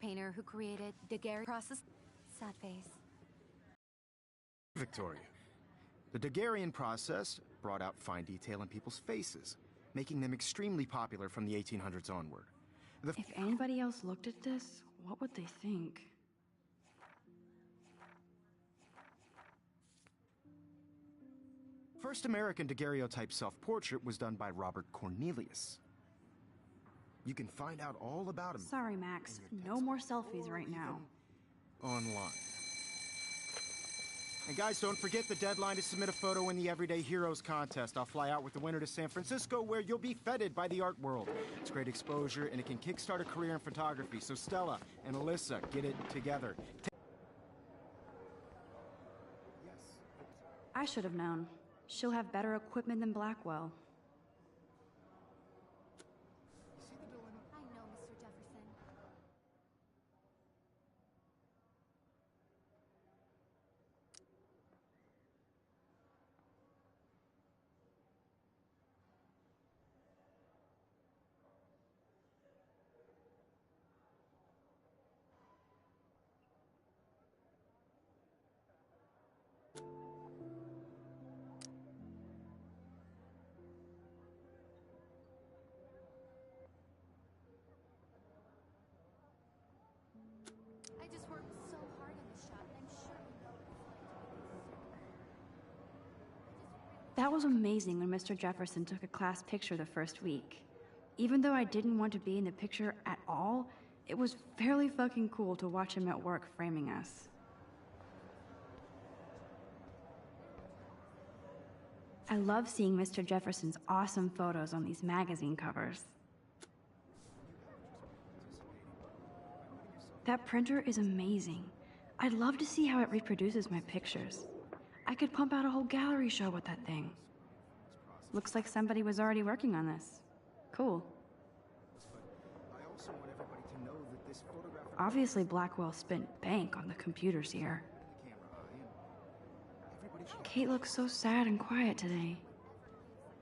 painter who created Daguerre process. Sad face. Victoria. The Daguerrean process brought out fine detail in people's faces, making them extremely popular from the 1800s onward. If anybody else looked at this, what would they think? First American daguerreotype self-portrait was done by Robert Cornelius. You can find out all about him. Sorry, Max. No more selfies right now. Online. And guys, don't forget the deadline to submit a photo in the Everyday Heroes contest. I'll fly out with the winner to San Francisco, where you'll be feted by the art world. It's great exposure, and it can kickstart a career in photography. So Stella and Alyssa, get it together. I should have known. She'll have better equipment than Blackwell. I know, Mr. Jefferson. I just worked so hard in this shot, and I'm sure you know what it's like to be That was amazing when Mr. Jefferson took a class picture the first week. Even though I didn't want to be in the picture at all, it was fairly fucking cool to watch him at work framing us. I love seeing Mr. Jefferson's awesome photos on these magazine covers. That printer is amazing. I'd love to see how it reproduces my pictures. I could pump out a whole gallery show with that thing. Looks like somebody was already working on this. Cool. Obviously, Blackwell spent bank on the computers here. Kate looks so sad and quiet today.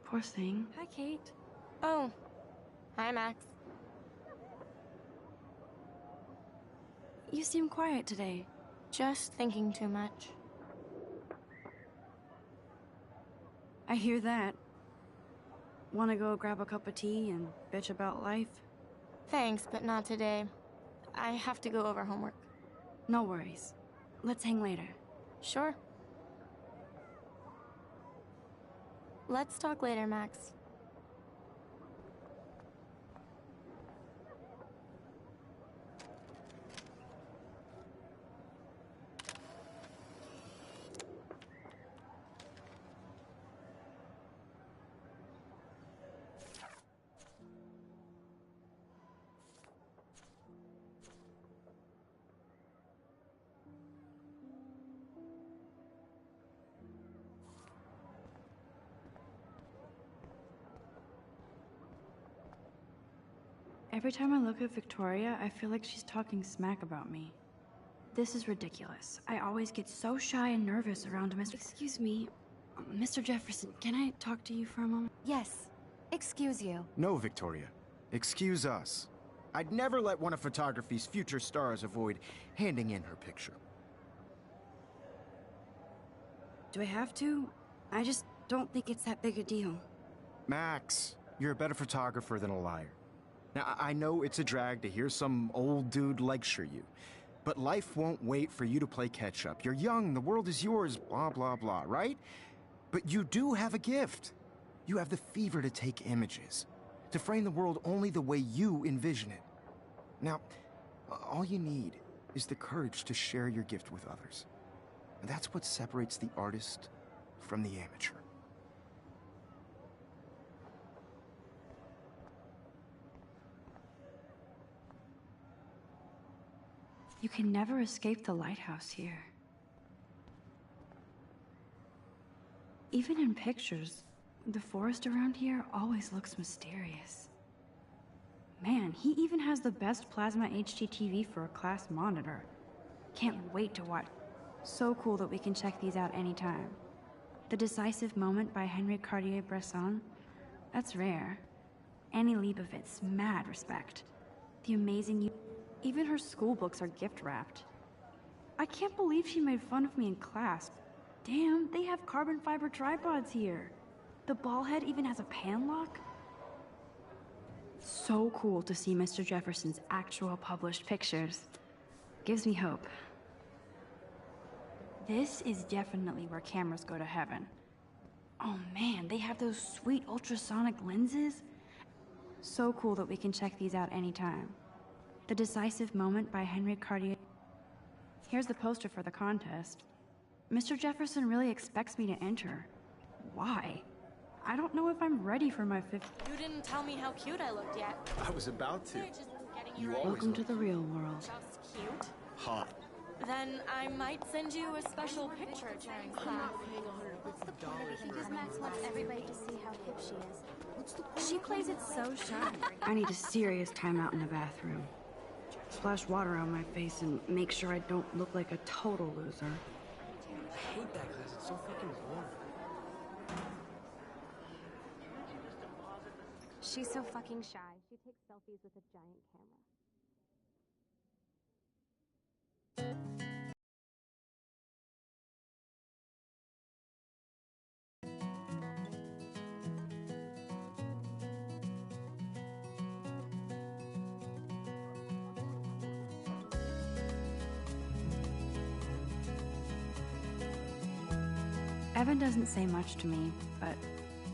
Poor thing. Hi, Kate. Oh. Hi, Max. You seem quiet today. Just thinking too much. I hear that. Wanna go grab a cup of tea and bitch about life? Thanks, but not today. I have to go over homework. No worries. Let's hang later. Sure. Let's talk later, Max. Every time I look at Victoria, I feel like she's talking smack about me. This is ridiculous. I always get so shy and nervous around Mr. Excuse me, Mr. Jefferson, can I talk to you for a moment? Yes. Excuse you. No, Victoria. Excuse us. I'd never let one of photography's future stars avoid handing in her picture. Do I have to? I just don't think it's that big a deal. Max, you're a better photographer than a liar. Now, I know it's a drag to hear some old dude lecture you, but life won't wait for you to play catch-up. You're young, the world is yours, blah, blah, blah, right? But you do have a gift. You have the fever to take images, to frame the world only the way you envision it. Now, all you need is the courage to share your gift with others. And that's what separates the artist from the amateur. You can never escape the lighthouse here. Even in pictures, the forest around here always looks mysterious. Man, he even has the best plasma HDTV for a class monitor. Can't wait to watch. So cool that we can check these out anytime. The Decisive Moment by Henri Cartier-Bresson, that's rare. Annie Leibovitz, mad respect. the amazing... Even her school books are gift-wrapped. I can't believe she made fun of me in class. Damn, they have carbon fiber tripods here. The ball head even has a pan lock. So cool to see Mr. Jefferson's actual published pictures. Gives me hope. This is definitely where cameras go to heaven. Oh man, they have those sweet ultrasonic lenses. So cool that we can check these out anytime. The Decisive Moment by Henry Cartier. Here's the poster for the contest. Mr. Jefferson really expects me to enter. Why? I don't know if I'm ready for my fifth... You didn't tell me how cute I looked yet. I was about to. Just getting You you ready. always Welcome to the real world. Just cute. hot. Then I might send you a special picture during class. What's the point of it? Because Max wants everybody to see how hip she is. She plays it so shy. I need a serious timeout in the bathroom. Splash water on my face and make sure I don't look like a total loser. I hate that class. It's so fucking boring. She's so fucking shy. She takes selfies with a giant camera. Evan doesn't say much to me, but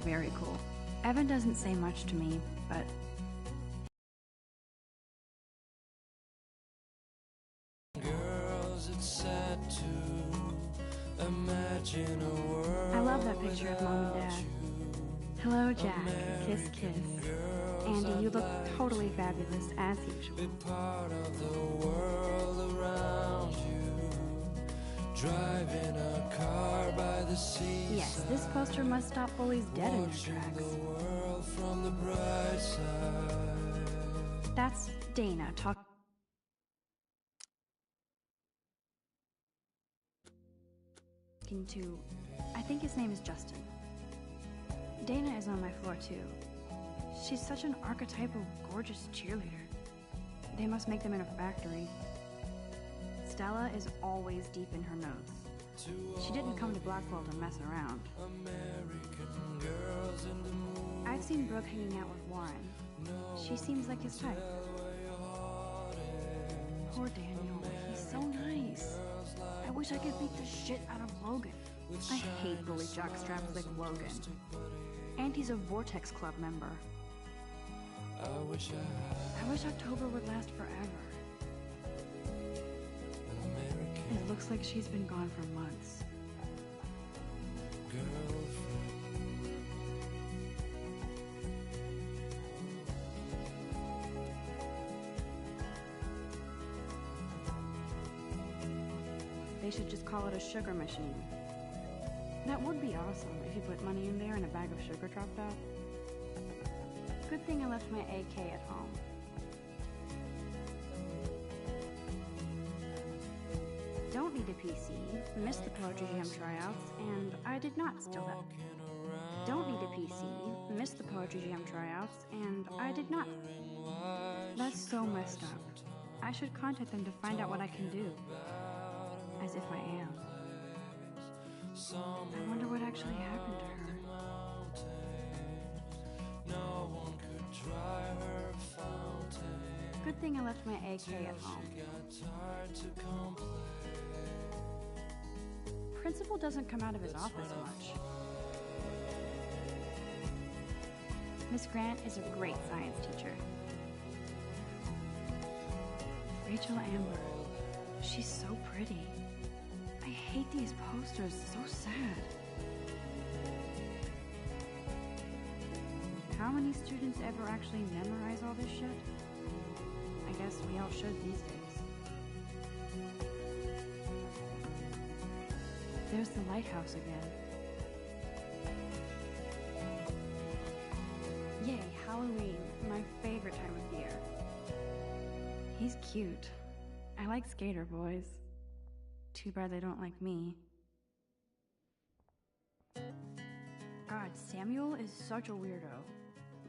very cool. Evan doesn't say much to me, but Girls, it's sad to imagine a world. I love that picture of Mom and Dad. Hello, Jack. Kiss, kiss. Andy, you look totally fabulous, as usual. Part of the world around you. Driving a car by the sea. Yes, this poster must stop bullies dead in their tracks. The world from the bright side. That's Dana talking to, I think his name is Justin. Dana is on my floor too. She's such an archetypal, gorgeous cheerleader. They must make them in a factory. Stella is always deep in her notes. She didn't come to Blackwell to mess around. I've seen Brooke hanging out with Warren. She seems like his type. Poor Daniel, he's so nice. I wish I could beat the shit out of Logan. I hate bully jockstraps like Logan. And he's a Vortex Club member. I wish October would last forever. It looks like she's been gone for months. They should just call it a sugar machine. That would be awesome if you put money in there and a bag of sugar dropped out. Good thing I left my AK at home. Don't need a PC, missed the Poetry Jam tryouts, and I did not steal that. Don't need a PC, missed the Poetry Jam tryouts, and I did not. That's so messed up. I should contact them to find out what I can do. As if I am. I wonder what actually happened to her. Good thing I left my AK at home. Principal doesn't come out of his office much. Miss Grant is a great science teacher. Rachel Amber. She's so pretty. I hate these posters, so sad. How many students ever actually memorize all this shit? I guess we all should these days. There's the lighthouse again. Yay, Halloween, my favorite time of year. He's cute. I like skater boys. Too bad they don't like me. God, Samuel is such a weirdo.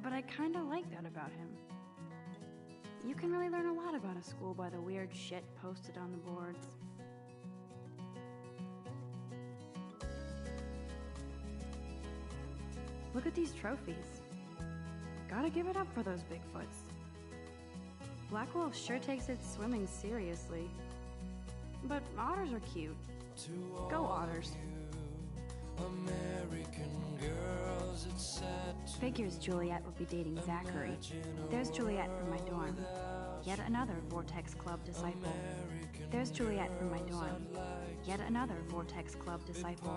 But I kinda like that about him. You You can really learn a lot about a school by the weird shit posted on the boards. Look at these trophies. Gotta give it up for those Bigfoots. Blackwolf sure takes its swimming seriously. But otters are cute. Go otters. American girls, it's sad to Figures Juliet would be dating Zachary. There's Juliet from my dorm. Yet another Vortex Club disciple. There's Juliet from my dorm. Yet another Vortex Club disciple.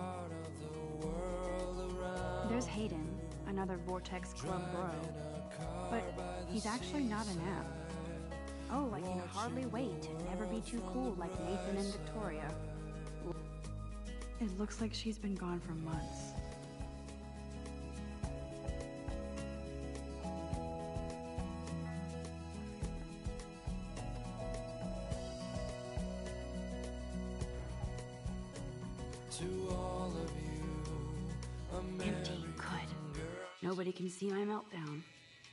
There's Hayden, another Vortex Club bro. But he's actually not an app. Oh, I can hardly wait to never be too cool like Nathan and Victoria. It looks like she's been gone for months. to all of you, Empty, American good. Nobody can see my meltdown,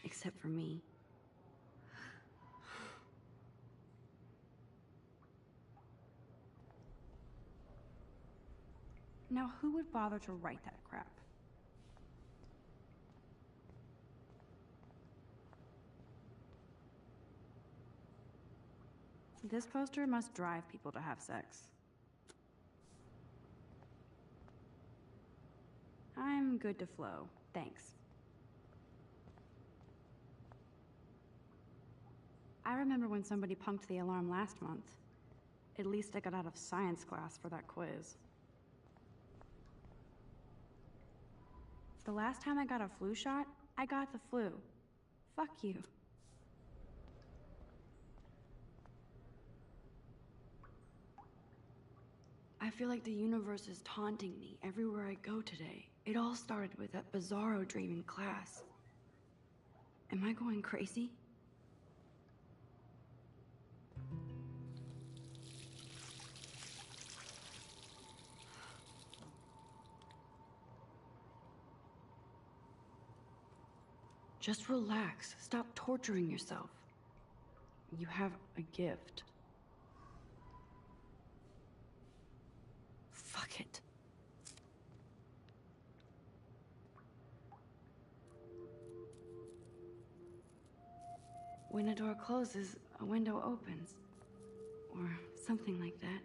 except for me. Now, who would bother to write that crap? This poster must drive people to have sex. I'm good to flow, thanks. I remember when somebody punked the alarm last month. At least I got out of science class for that quiz. The last time I got a flu shot, I got the flu. Fuck you. I feel like the universe is taunting me everywhere I go today. It all started with that bizarro dream in class. Am I going crazy? Just relax. Stop torturing yourself. You have a gift. Fuck it. When a door closes, a window opens. Or something like that.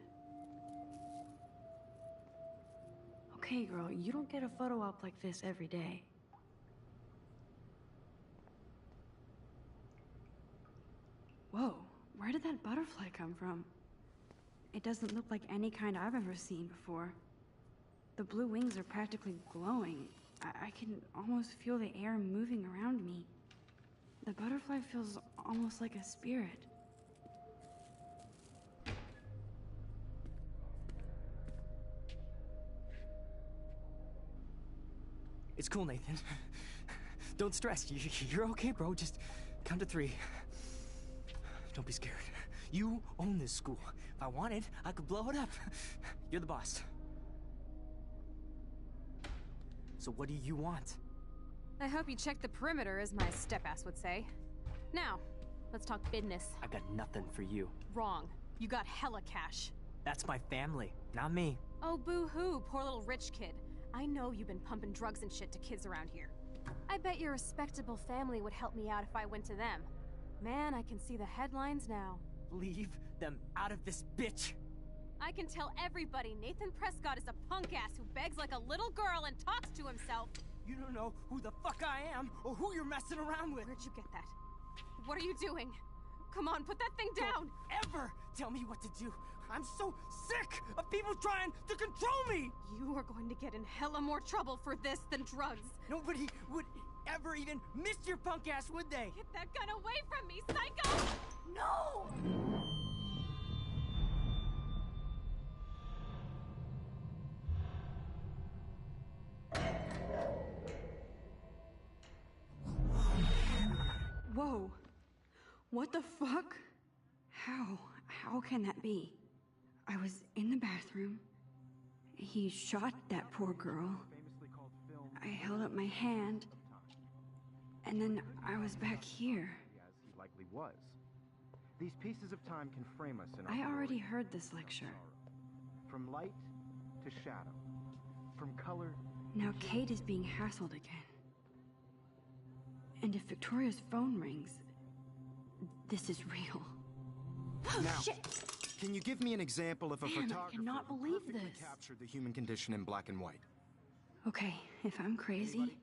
Okay, girl, you don't get a photo op like this every day. Whoa, where did that butterfly come from? It doesn't look like any kind I've ever seen before. The blue wings are practically glowing. I can almost feel the air moving around me. The butterfly feels almost like a spirit. It's cool, Nathan. Don't stress. You're okay, bro. Just count to 3. Don't be scared. You own this school. If I wanted, I could blow it up. You're the boss. So what do you want? I hope you checked the perimeter, as my step-ass would say. Now, let's talk business. I got nothing for you. Wrong. You got hella cash. That's my family, not me. Oh, boo-hoo, poor little rich kid. I know you've been pumping drugs and shit to kids around here. I bet your respectable family would help me out if I went to them. Man, I can see the headlines now. Leave them out of this bitch! I can tell everybody Nathan Prescott is a punk-ass who begs like a little girl and talks to himself. You don't know who the fuck I am or who you're messing around with. Where'd you get that? What are you doing? Come on, put that thing down! Don't ever tell me what to do. I'm so sick of people trying to control me! You are going to get in hella more trouble for this than drugs. Nobody would ever even miss your punk ass, would they? Get that gun away from me, psycho! No! Whoa. What the fuck? How can that be? I was in the bathroom. He shot that poor girl. I held up my hand. And then I was back here. As he likely was. These pieces of time can frame us in our I already glory heard this lecture. and sorrow. From light to shadow. From color. Now Kate is being hassled again. And if Victoria's phone rings, this is real. Now, Shit! can you give me an example of a Man, I photographer cannot who believe perfectly this. captured the human condition in black and white? Okay, if I'm crazy,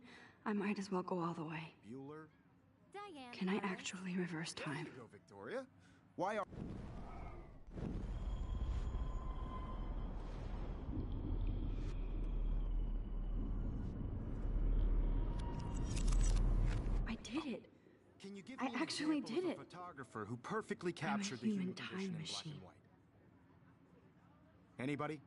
I might as well go all the way. Bueller? Diane. Can I actually reverse There time? you go, Victoria. Why are... I did it. Can you give I me an actually example did of a it. photographer who perfectly I'm a captured the human human time condition in black machine. and white? Anybody?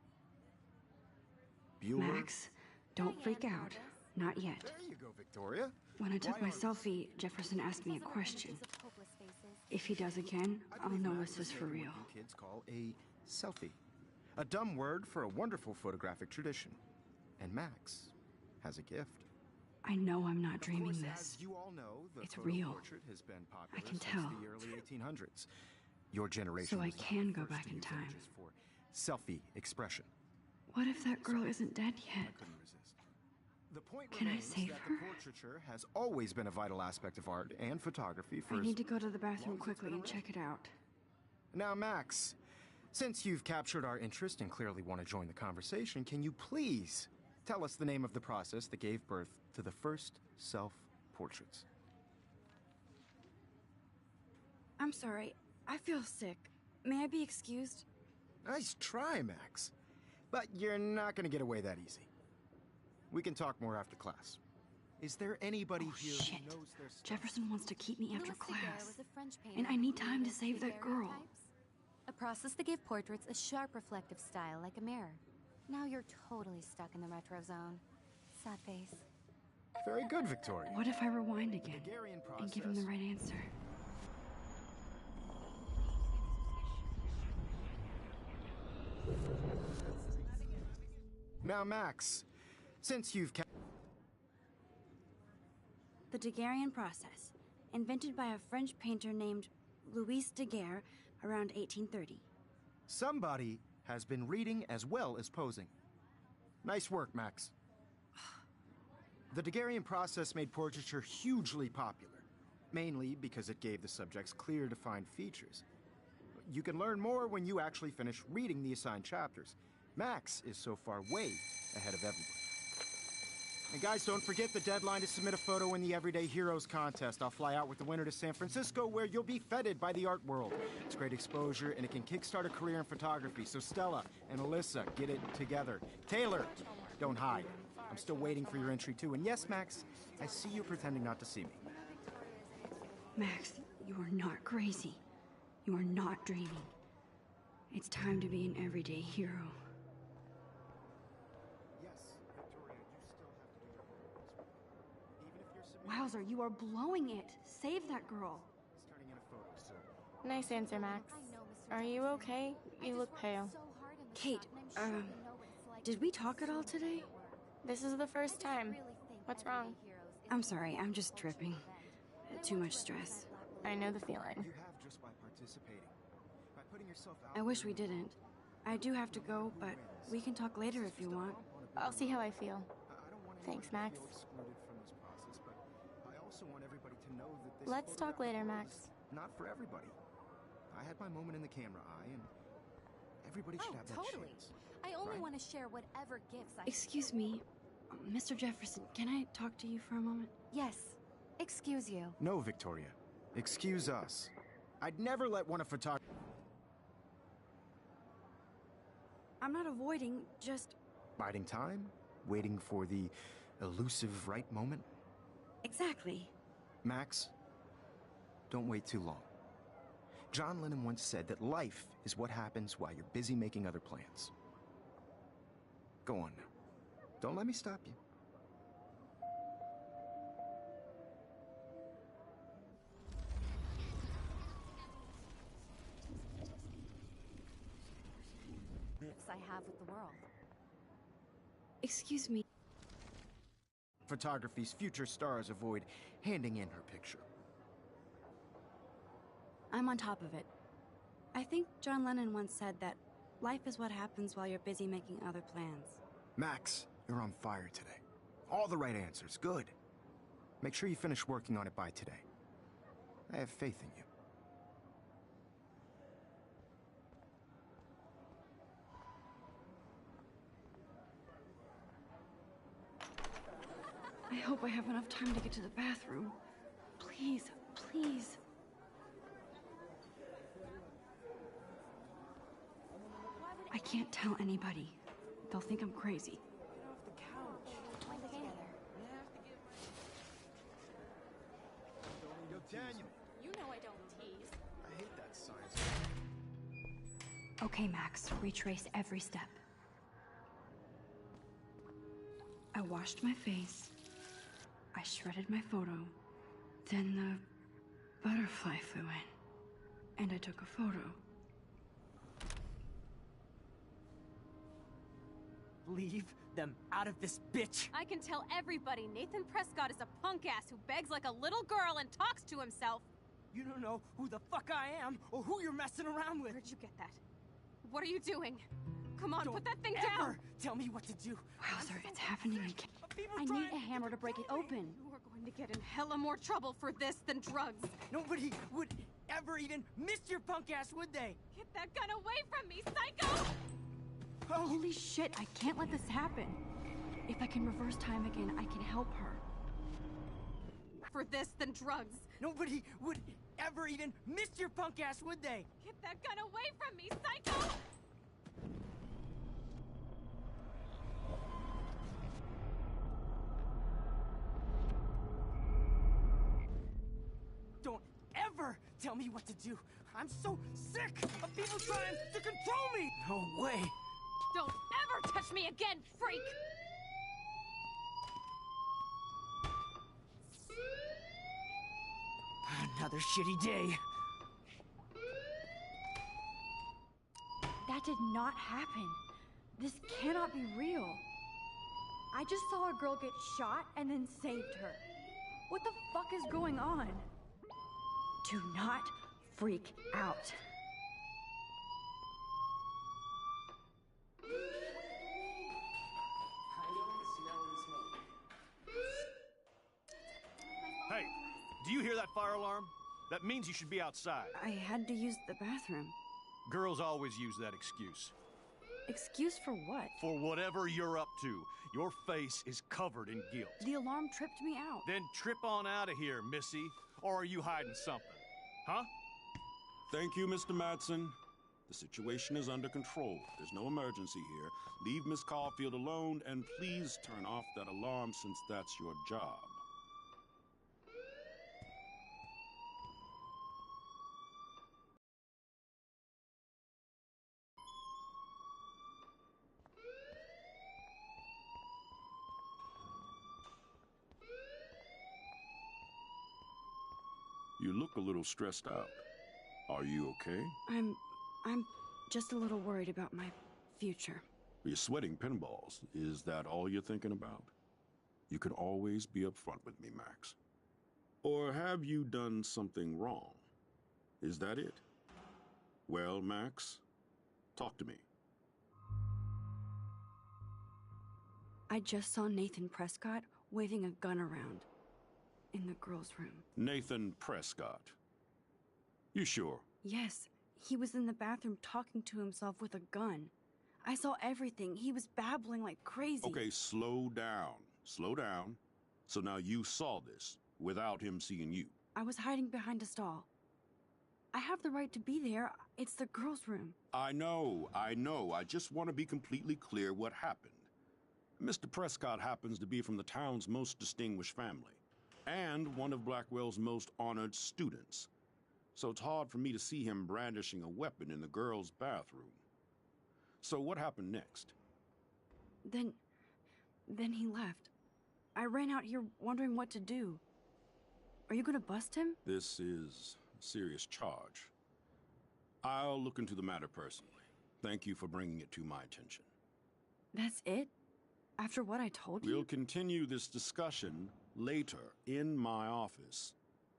Bueller? Max, don't freak out. Not yet. There you go, Victoria. When I took Why my are- selfie, Jefferson asked me a question. Images of hopeless faces. If he does again, I I'll believe know Max this is for making real. what you kids call a selfie. A dumb word for a wonderful photographic tradition. And Max has a gift. I know I'm not Of dreaming course, this. as you all know, the It's photo real. portrait has been popular can since tell. the early 1800s. Your generation So I was not can the go first back to in use time. images for selfie expression. What if that girl isn't dead I yet? couldn't resist. The point Can I remains save that her? the portraiture has always been a vital aspect of art and photography for I as need to go to the bathroom long as it's quickly been and check it out. Now, Max, since you've captured our interest and clearly want to join the conversation, can you please tell us the name of the process that gave birth to the first self-portraits? I'm sorry. I feel sick. May I be excused? Nice try, Max. But you're not going to get away that easy. We can talk more after class. Is there anybody Oh, here shit. who knows their stuff? Jefferson wants to keep me after Louis Daguerre class. was a French painter And I need who time to created save that girl. daguerreotypes, a process that gave portraits a sharp reflective style like a mirror. Now you're totally stuck in the retro zone. Sad face. Very good, Victoria. What if I rewind again Daguerrean and give him the process. right answer? Now, Max, since you've The Daguerrean process, invented by a French painter named Louis Daguerre around 1830. somebody has been reading as well as posing. Nice work, Max. The Daguerrean process made portraiture hugely popular, mainly because it gave the subjects clear, defined features. You can learn more when you actually finish reading the assigned chapters. Max is so far way ahead of everybody. And guys, don't forget the deadline to submit a photo in the Everyday Heroes contest. I'll fly out with the winner to San Francisco, where you'll be feted by the art world. It's great exposure, and it can kickstart a career in photography. So Stella and Alyssa, get it together. Taylor, don't hide. I'm still waiting for your entry, too. And yes, Max, I see you pretending not to see me. Max, you are not crazy. You are not dreaming. It's time to be an everyday hero. Yes, Victoria, you still have to do your homework this week. Even if you're submitting... Wowzer, you are blowing it. Save that girl. It's turning in a photo, so... Nice answer, Max. Are you okay? You look pale. Kate, did we talk at all today? This is the first time. What's wrong? I'm sorry, I'm just tripping. Too much stress. I know the feeling. You have just by participating. By putting yourself out I wish there we and didn't. I do have to go, but we can talk later if you want. I'll see how I feel. I don't want Thanks, anybody Max. to feel excluded from this process, but I also want everybody to know that this Let's talk photograph later, was Max. Not for everybody. I had my moment in the camera eye, and everybody should have that totally. chance. I only Right? want to share whatever gifts I Excuse me, Mr. Jefferson, can I talk to you for a moment? Yes. Excuse you. No, Victoria. Excuse us. I'd never let one of photography... I'm not avoiding, just... Biding time? Waiting for the elusive right moment? Exactly. Max, don't wait too long. John Lennon once said that life is what happens while you're busy making other plans. Go on now. Don't let me stop you. gifts I have with the world. Excuse me. Photography's future stars avoid handing in her picture. I'm on top of it. I think John Lennon once said that life is what happens while you're busy making other plans. Max, you're on fire today. All the right answers. Good. Make sure you finish working on it by today. I have faith in you. I hope I have enough time to get to the bathroom. Please, please. I can't tell anybody. They'll think I'm crazy. Yo, Daniel. You know I don't tease. I hate that science. Okay, Max, retrace every step. I washed my face. I shredded my photo. Then the butterfly flew in. And I took a photo. Leave them out of this, bitch! I can tell everybody Nathan Prescott is a punk ass who begs like a little girl and talks to himself. You don't know who the fuck I am or who you're messing around with. Where'd you get that? What are you doing? Come on, Don't put that thing ever down! tell me what to do. Wowzer, it's happening again. I need a hammer to break it open. You are going to get in hella more trouble for this than drugs. Nobody would ever even miss your punk ass, would they? Get that gun away from me, psycho! Oh, Holy shit, I can't let this happen. If I can reverse time again, I can help her. For this than drugs. nobody would ever even miss your punk ass, would they? Get that gun away from me, psycho! Don't ever tell me what to do. I'm so sick of people trying to control me. No way. Don't ever touch me again, freak! Another shitty day. That did not happen. This cannot be real. I just saw a girl get shot and then saved her. What the fuck is going on? Do not freak out. Hey, do you hear that fire alarm? That means you should be outside. I had to use the bathroom. Girls always use that excuse. Excuse for what? For whatever you're up to, your face is covered in guilt. The alarm tripped me out. Then trip on out of here, Missy. Or are you hiding something? Huh? Thank you, Mr. Madsen. The situation is under control. There's no emergency here. Leave Miss Caulfield alone, and please turn off that alarm since that's your job. You look a little stressed out. Are you okay? I'm just a little worried about my future. You're sweating pinballs. Is that all you're thinking about? You can always be upfront with me, Max. Or have you done something wrong? Is that it? Well, Max, talk to me. I just saw Nathan Prescott waving a gun around in the girls' room. Nathan Prescott. You sure? Yes, he was in the bathroom talking to himself with a gun. I saw everything. He was babbling like crazy. Okay, slow down. Slow down. So now you saw this without him seeing you. I was hiding behind a stall. I have the right to be there. It's the girls' room. I know. I just want to be completely clear what happened. Mr. Prescott happens to be from the town's most distinguished family, and one of Blackwell's most honored students. So it's hard for me to see him brandishing a weapon in the girls' bathroom. So what happened next? Then he left. I ran out here wondering what to do. Are you gonna bust him? This is a serious charge. I'll look into the matter personally. Thank you for bringing it to my attention. That's it? After what I told you? We'll continue this discussion later in my office.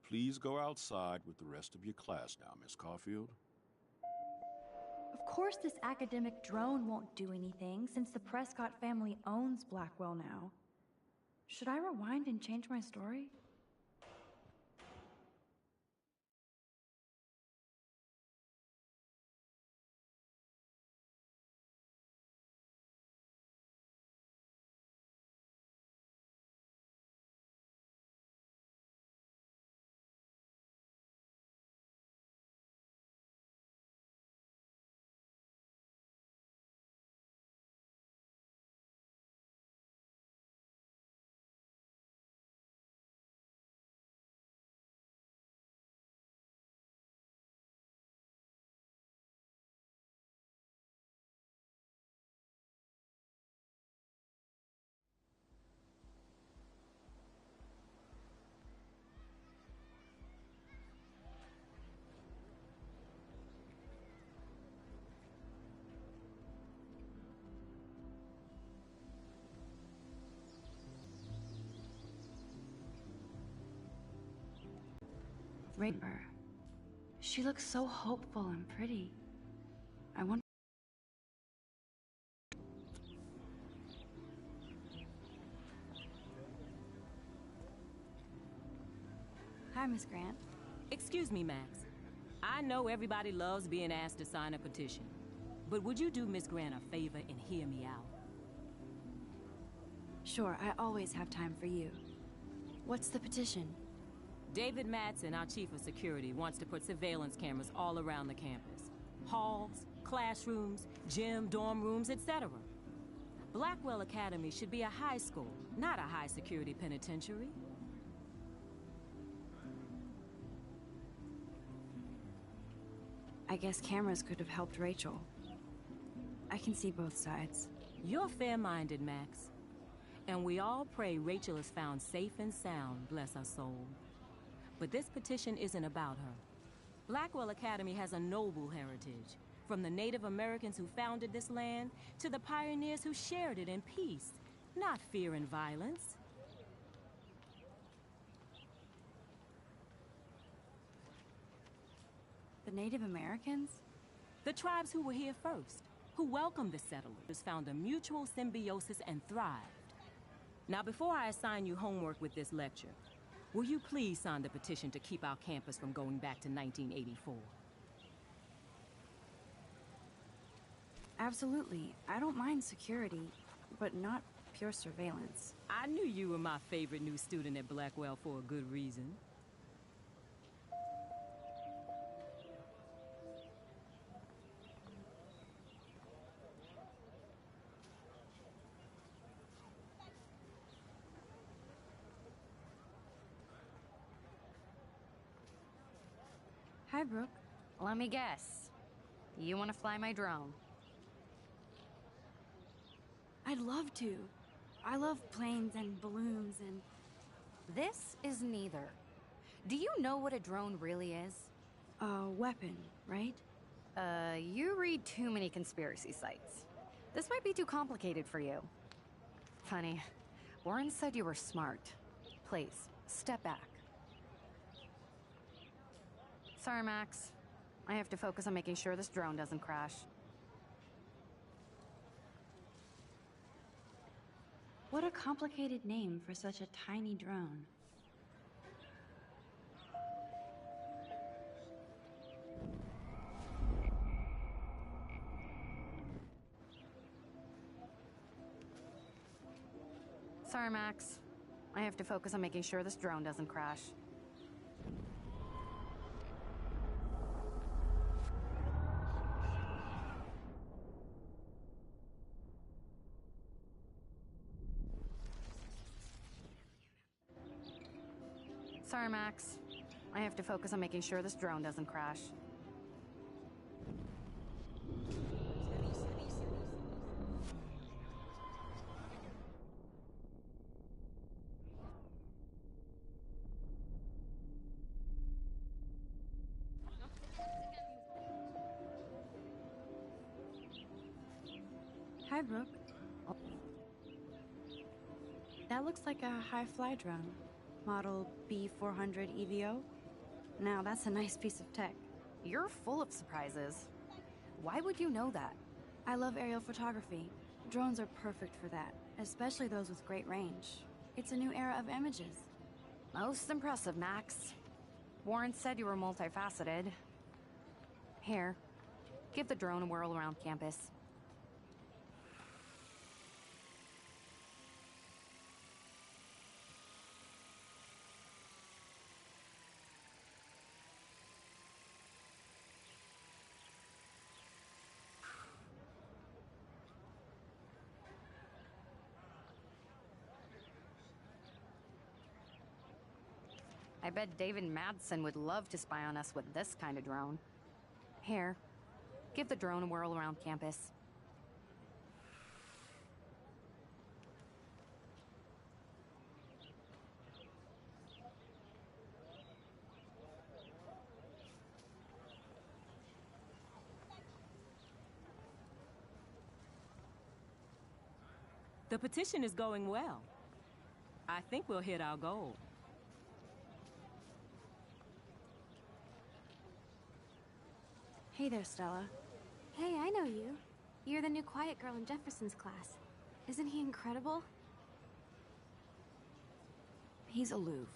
Please go outside with the rest of your class now, Miss Caulfield. Of course this academic drone won't do anything, since the Prescott family owns Blackwell now. Should I rewind and change my story? Raper. She looks so hopeful and pretty. I wonder. Hi, Miss Grant. Excuse me, Max. I know everybody loves being asked to sign a petition, but would you do Miss Grant a favor and hear me out? Sure, I always have time for you. What's the petition? David Madsen, our chief of security, wants to put surveillance cameras all around the campus. Halls, classrooms, gym, dorm rooms, etc. Blackwell Academy should be a high school, not a high-security penitentiary. I guess cameras could have helped Rachel. I can see both sides. You're fair-minded, Max. And we all pray Rachel is found safe and sound, bless her soul. But this petition isn't about her. Blackwell Academy has a noble heritage, from the Native Americans who founded this land to the pioneers who shared it in peace, not fear and violence. The Native Americans? The tribes who were here first, who welcomed the settlers, found a mutual symbiosis and thrived. Now, before I assign you homework with this lecture, will you please sign the petition to keep our campus from going back to 1984? Absolutely. I don't mind security, but not pure surveillance. I knew you were my favorite new student at Blackwell for a good reason. Hi, Brooke. Let me guess. You want to fly my drone? I'd love to. I love planes and balloons and... This is neither. Do you know what a drone really is? A weapon, right? You read too many conspiracy sites. This might be too complicated for you. Funny, Warren said you were smart. Please, step back. Sorry, Max. I have to focus on making sure this drone doesn't crash. What a complicated name for such a tiny drone. Sorry, Max. I have to focus on making sure this drone doesn't crash. Sorry, Max. I have to focus on making sure this drone doesn't crash. Hi, Brooke. That looks like a high-fly drone. Model B400 EVO. Now, that's a nice piece of tech. You're full of surprises. Why would you know that? I love aerial photography. Drones are perfect for that, especially those with great range. It's a new era of images. Most impressive, Max. Warren said you were multifaceted. Here, give the drone a whirl around campus. I bet David Madsen would love to spy on us with this kind of drone. Here, give the drone a whirl around campus. The petition is going well. I think we'll hit our goal. Hey there, Stella. Hey, I know you. You're the new quiet girl in Jefferson's class. Isn't he incredible? He's aloof.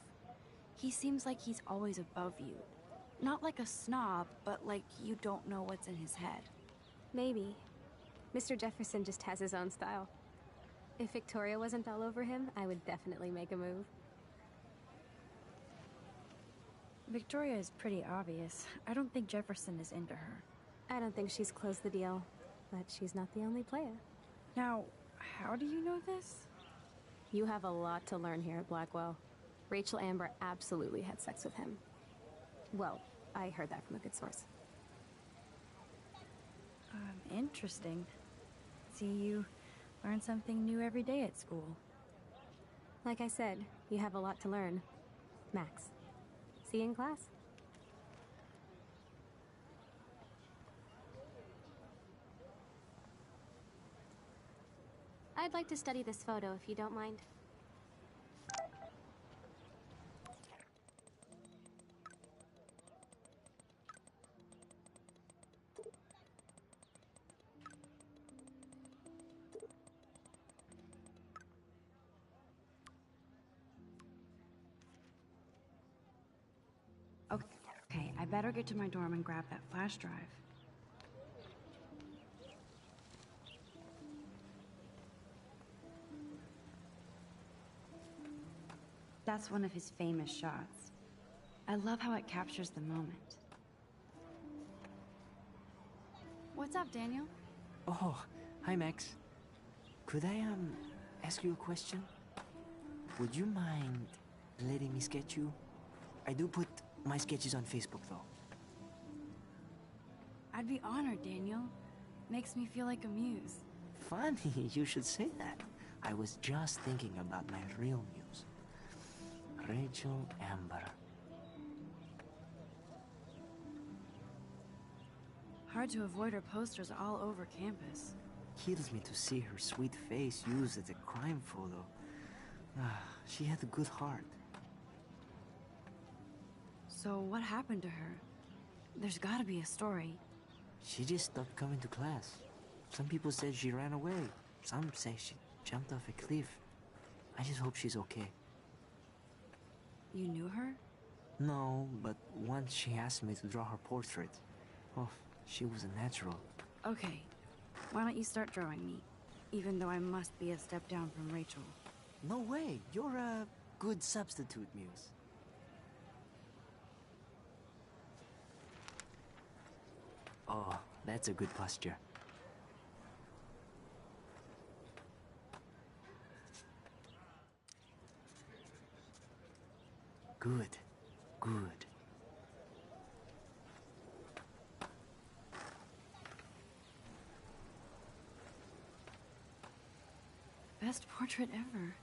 He seems like he's always above you. Not like a snob, but like you don't know what's in his head. Maybe. Mr. Jefferson just has his own style. If Victoria wasn't all over him, I would definitely make a move. Victoria is pretty obvious. I don't think Jefferson is into her. I don't think she's closed the deal, but she's not the only player. Now, how do you know this? You have a lot to learn here at Blackwell. Rachel Amber absolutely had sex with him. Well, I heard that from a good source. Interesting. See, you learn something new every day at school. Like I said, you have a lot to learn. Max. See you in class. I'd like to study this photo if you don't mind. Okay, I better get to my dorm and grab that flash drive. That's one of his famous shots. I love how it captures the moment. What's up, Daniel? Oh, hi, Max. Could I, ask you a question? Would you mind letting me sketch you? I do put my sketches on Facebook, though. I'd be honored, Daniel. Makes me feel like a muse. Funny, you should say that. I was just thinking about my real muse. Rachel Amber. Hard to avoid her posters all over campus. Kills me to see her sweet face used as a crime photo. She had a good heart. So what happened to her? There's gotta be a story. She just stopped coming to class. Some people said she ran away. Some say she jumped off a cliff. I just hope she's okay. You knew her? No, but once she asked me to draw her portrait. Oh, she was a natural. Okay, why don't you start drawing me? Even though I must be a step down from Rachel. No way, you're a good substitute, Muse. Oh, that's a good posture. Good, good. Best portrait ever.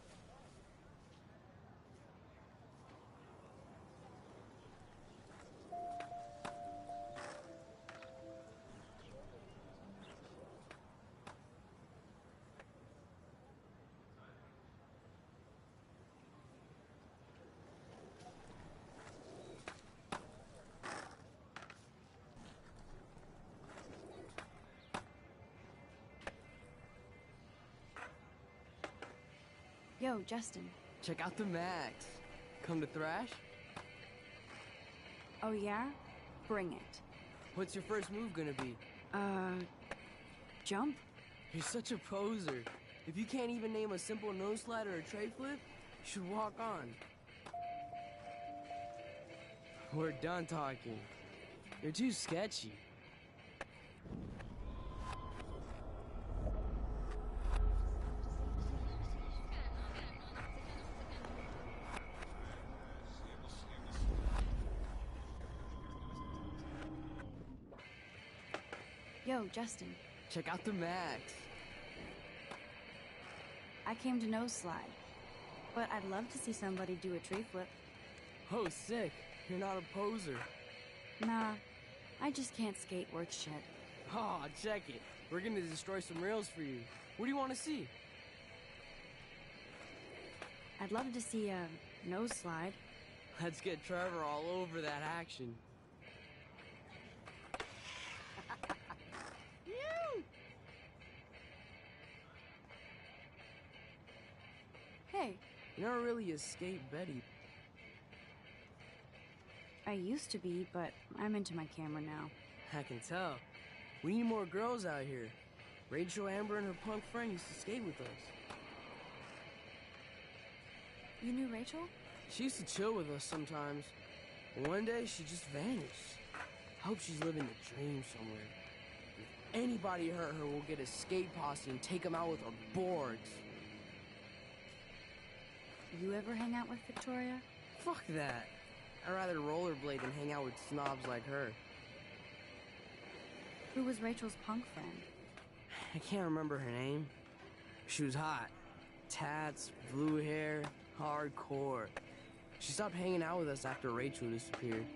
Yo, Justin. Check out the Max. Come to thrash? Oh yeah? Bring it. What's your first move gonna be? Jump? You're such a poser. If you can't even name a simple nose slide or a tray flip, you should walk on. We're done talking. You're too sketchy. Yo, Justin. Check out the Max. I came to nose slide, but I'd love to see somebody do a tree flip. Oh, sick. You're not a poser. Nah, I just can't skate worth shit. Oh, check it. We're gonna destroy some rails for you. What do you want to see? I'd love to see a nose slide. Let's get Trevor all over that action. Hey. You're not really a skate Betty. I used to be, but I'm into my camera now. I can tell. We need more girls out here. Rachel, Amber, and her punk friend used to skate with us. You knew Rachel? She used to chill with us sometimes. But one day, she just vanished. I hope she's living the dream somewhere. If anybody hurt her, we'll get a skate posse and take them out with our boards. You ever hang out with Victoria? Fuck that. I'd rather rollerblade than hang out with snobs like her. Who was Rachel's punk friend? I can't remember her name. She was hot. Tats, blue hair, hardcore. She stopped hanging out with us after Rachel disappeared.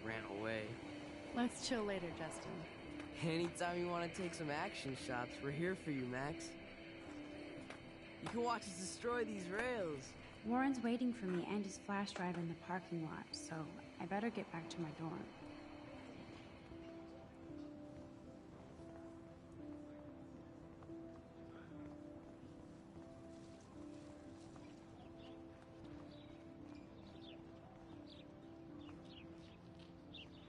Ran away. Let's chill later, Justin. Anytime you want to take some action shots, we're here for you, Max. You can watch us destroy these rails. Warren's waiting for me and his flash drive in the parking lot, so I better get back to my dorm.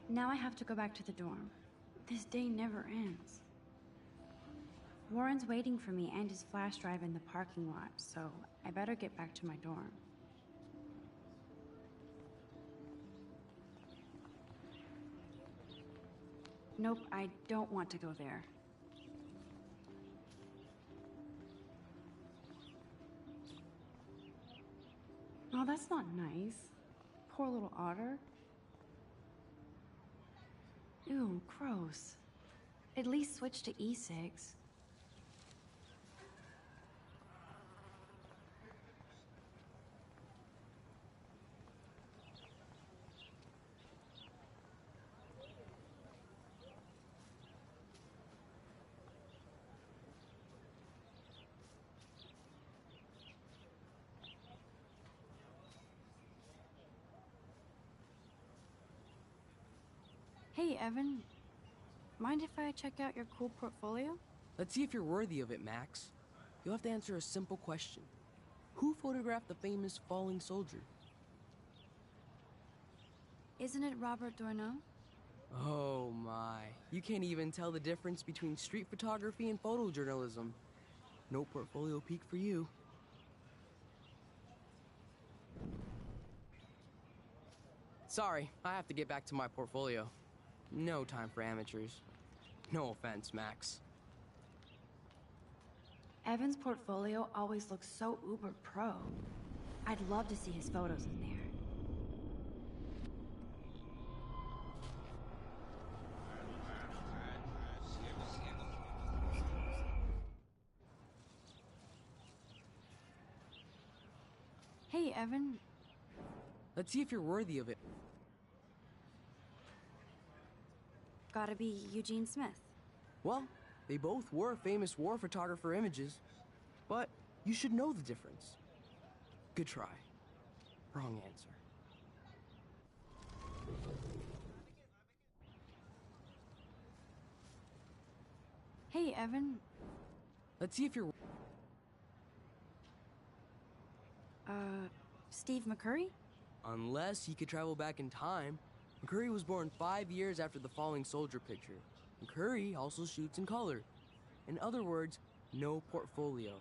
Now I have to go back to the dorm. This day never ends. Warren's waiting for me and his flash drive in the parking lot, so I better get back to my dorm. Nope, I don't want to go there. Oh, that's not nice. Poor little otter. Ew, gross. At least switch to E6. Hey, Evan. Mind if I check out your cool portfolio? Let's see if you're worthy of it, Max. You'll have to answer a simple question. Who photographed the famous falling soldier? Isn't it Robert Doisneau? Oh my. You can't even tell the difference between street photography and photojournalism. No portfolio peek for you. Sorry, I have to get back to my portfolio. No time for amateurs. No offense, Max. Evan's portfolio always looks so uber pro. I'd love to see his photos in there. Hey, Evan. Let's see if you're worthy of it. Gotta be Eugene Smith. Well, they both were famous war photographer images, but you should know the difference. Good try. Wrong answer. Hey, Evan. Let's see if you're... Steve McCurry? Unless he could travel back in time. McCurry was born 5 years after the falling soldier picture. McCurry also shoots in color. In other words, no portfolio.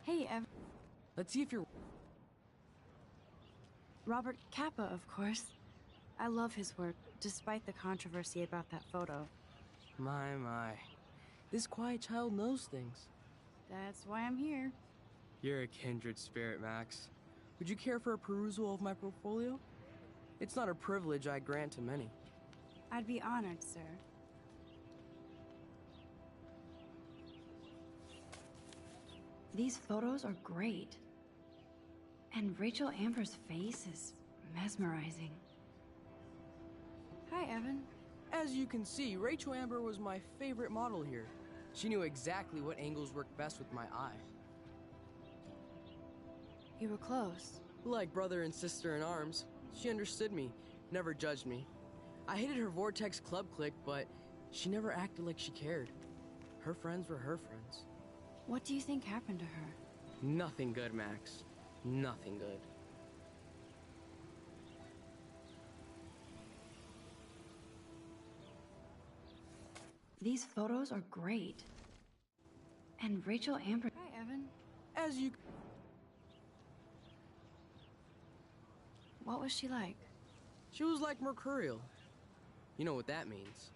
Hey, Let's see if you're... Robert Capa, of course. I love his work, despite the controversy about that photo. My. This quiet child knows things. That's why I'm here. You're a kindred spirit, Max. Would you care for a perusal of my portfolio? It's not a privilege I grant to many. I'd be honored, sir. These photos are great. And Rachel Amber's face is mesmerizing. Hi, Evan. As you can see, Rachel Amber was my favorite model here. She knew exactly what angles worked best with my eye. You were close. Like brother and sister in arms, she understood me, never judged me. I hated her Vortex Club clique, but she never acted like she cared. Her friends were her friends. What do you think happened to her? Nothing good, Max. Nothing good. These photos are great. And Rachel Amber... Hi, Evan. As you... What was she like? She was like mercurial. You know what that means.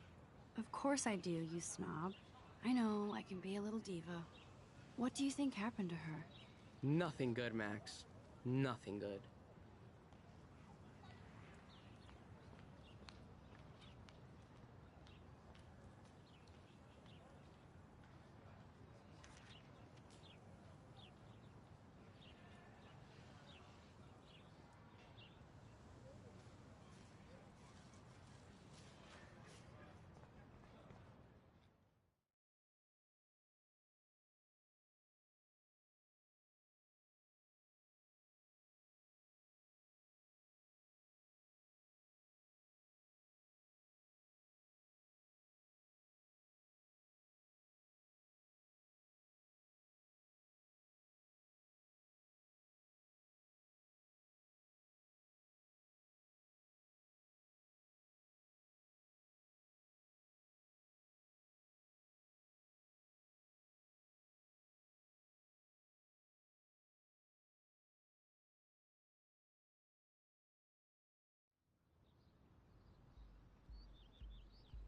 Of course I do, you snob. I know, I can be a little diva. What do you think happened to her? Nothing good, Max. Nothing good.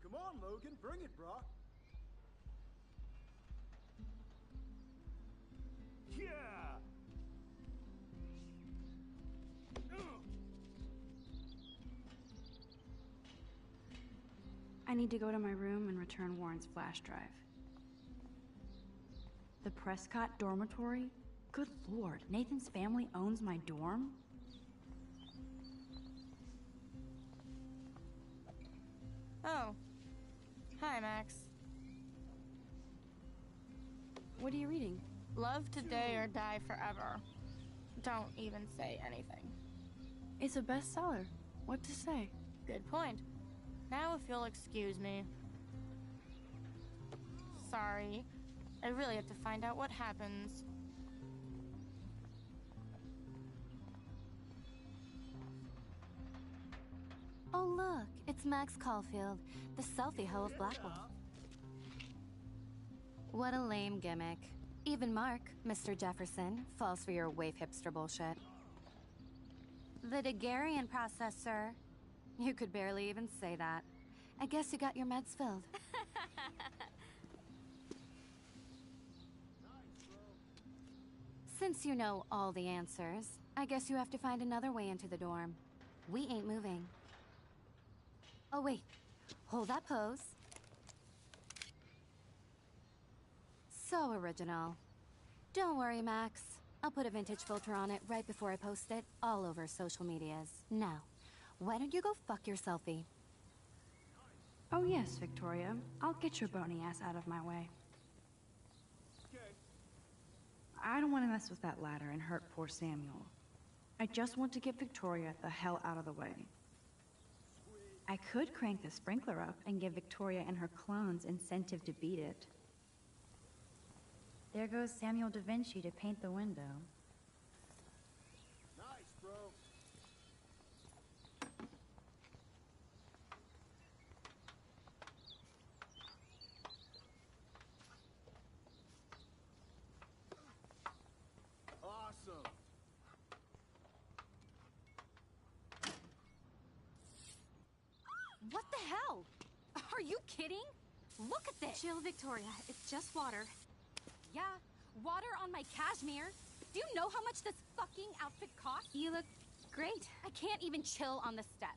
Come on, Logan, bring it, brah. Yeah! I need to go to my room and return Warren's flash drive. The Prescott dormitory? Good lord, Nathan's family owns my dorm? Oh. Hi, Max. What are you reading? Love Today or Die Forever. Don't even say anything. It's a bestseller. What to say? Good point. Now if you'll excuse me. Sorry. I really have to find out what happens. Oh, look, it's Max Caulfield, the selfie hoe of Blackwell. What a lame gimmick. Even Mark, Mr. Jefferson, falls for your wave hipster bullshit. The Daguerrean process, sir. You could barely even say that. I guess you got your meds filled. Since you know all the answers, I guess you have to find another way into the dorm. We ain't moving. Oh, wait. Hold that pose. So original. Don't worry, Max. I'll put a vintage filter on it right before I post it all over social medias. Now, why don't you go fuck your selfie? Oh yes, Victoria. I'll get your bony ass out of my way. I don't want to mess with that ladder and hurt poor Samuel. I just want to get Victoria the hell out of the way. I could crank the sprinkler up and give Victoria and her clones incentive to beat it. There goes Samuel da Vinci to paint the window. Nice, bro. Awesome. What the hell? Are you kidding? Look at this! Chill, Victoria. It's just water. Yeah, water on my cashmere. Do you know how much this fucking outfit costs? You look great. I can't even chill on the steps.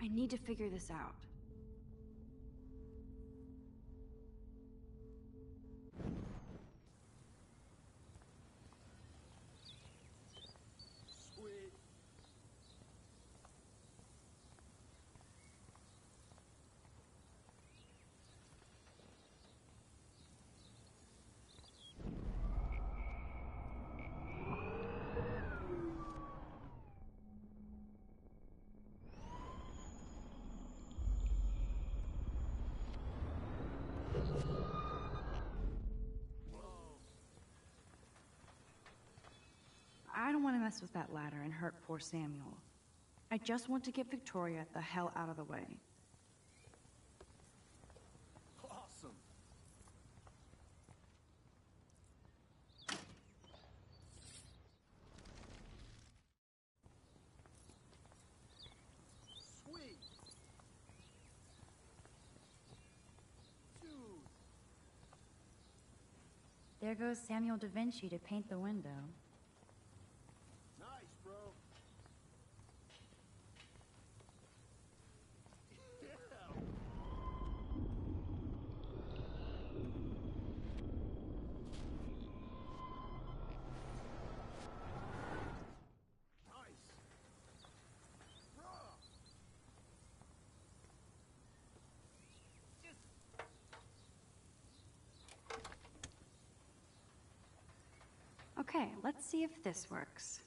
I need to figure this out. Sweet. I don't want to mess with that ladder and hurt poor Samuel. I just want to get Victoria the hell out of the way. Awesome. Sweet. Dude. There goes Samuel da Vinci to paint the window. Nice, bro. Yeah. Nice. Bruh. Okay, let's see if this works.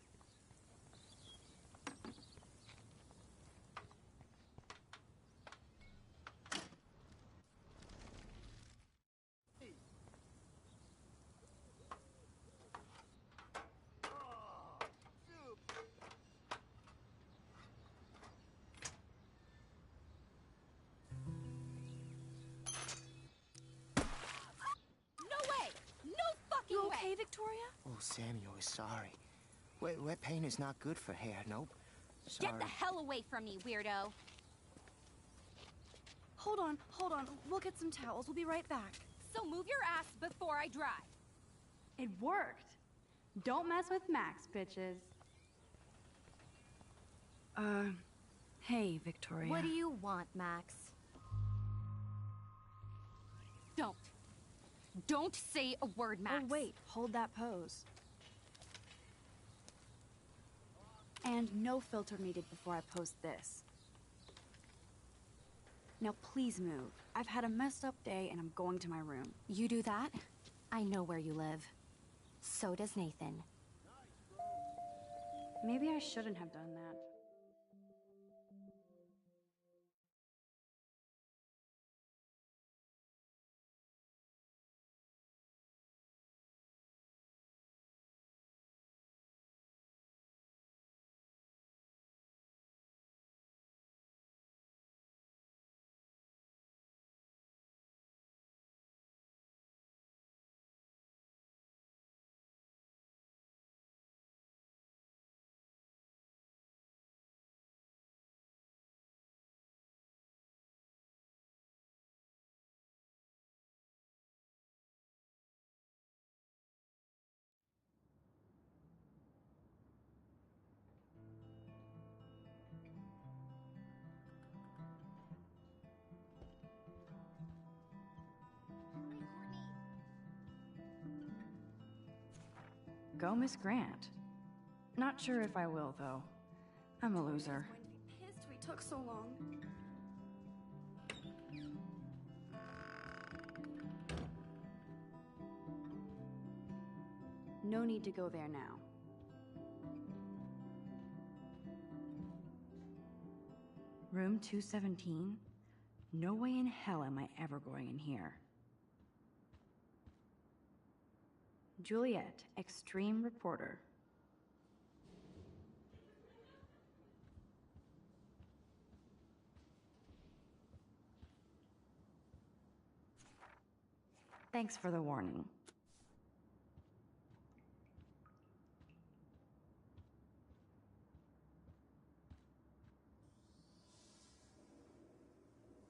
No way! No fucking You way! okay, Victoria? Oh, Samuel is sorry. Wet paint is not good for hair, nope. Sorry. Get the hell away from me, weirdo! Hold on. We'll get some towels. We'll be right back. So move your ass before I dry. It worked! Don't mess with Max, bitches. Hey, Victoria. What do you want, Max? Don't say a word, Max. Oh, wait. Hold that pose. And no filter needed before I post this. Now please move. I've had a messed up day and I'm going to my room. You do that? I know where you live. So does Nathan. Maybe I shouldn't have done that. Go Miss Grant. Not sure if I will, though. I'm a loser. I'm going to be pissed we took so long. No need to go there now. Room 217? No way in hell am I ever going in here. Juliet, extreme reporter. Thanks for the warning.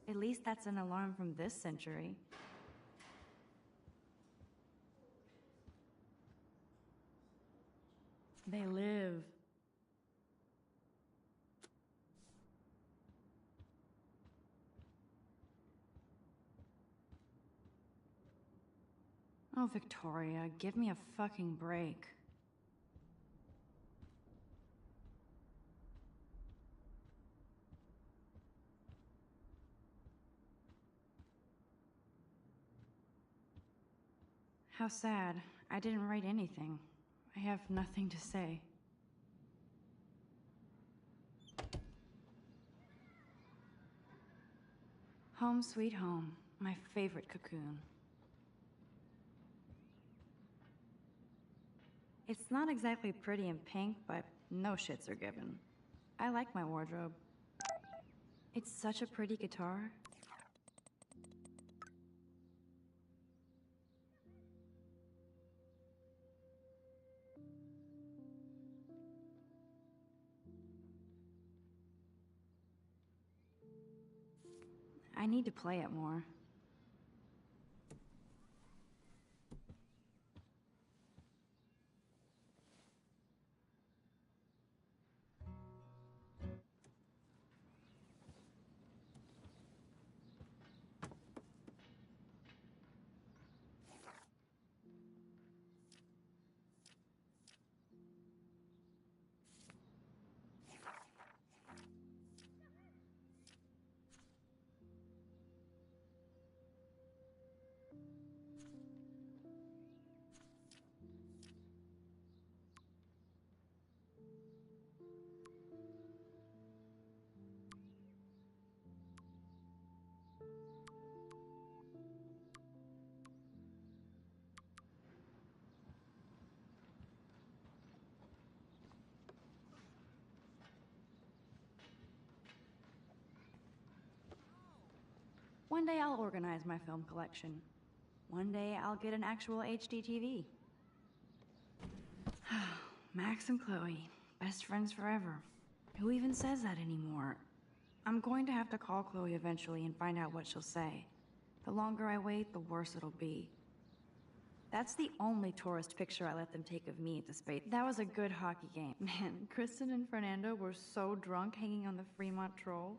At least that's an alarm from this century. They live. Oh, Victoria, give me a fucking break. How sad. I didn't write anything. I have nothing to say. Home sweet home, my favorite cocoon. It's not exactly pretty and pink, but no shits are given. I like my wardrobe. It's such a pretty guitar. I need to play it more. One day I'll organize my film collection. One day I'll get an actual HD TV. Max and Chloe, best friends forever. Who even says that anymore? I'm going to have to call Chloe eventually and find out what she'll say. The longer I wait, the worse it'll be. That's the only tourist picture I let them take of me at the Spade. That was a good hockey game. Man, Kristen and Fernando were so drunk hanging on the Fremont Troll.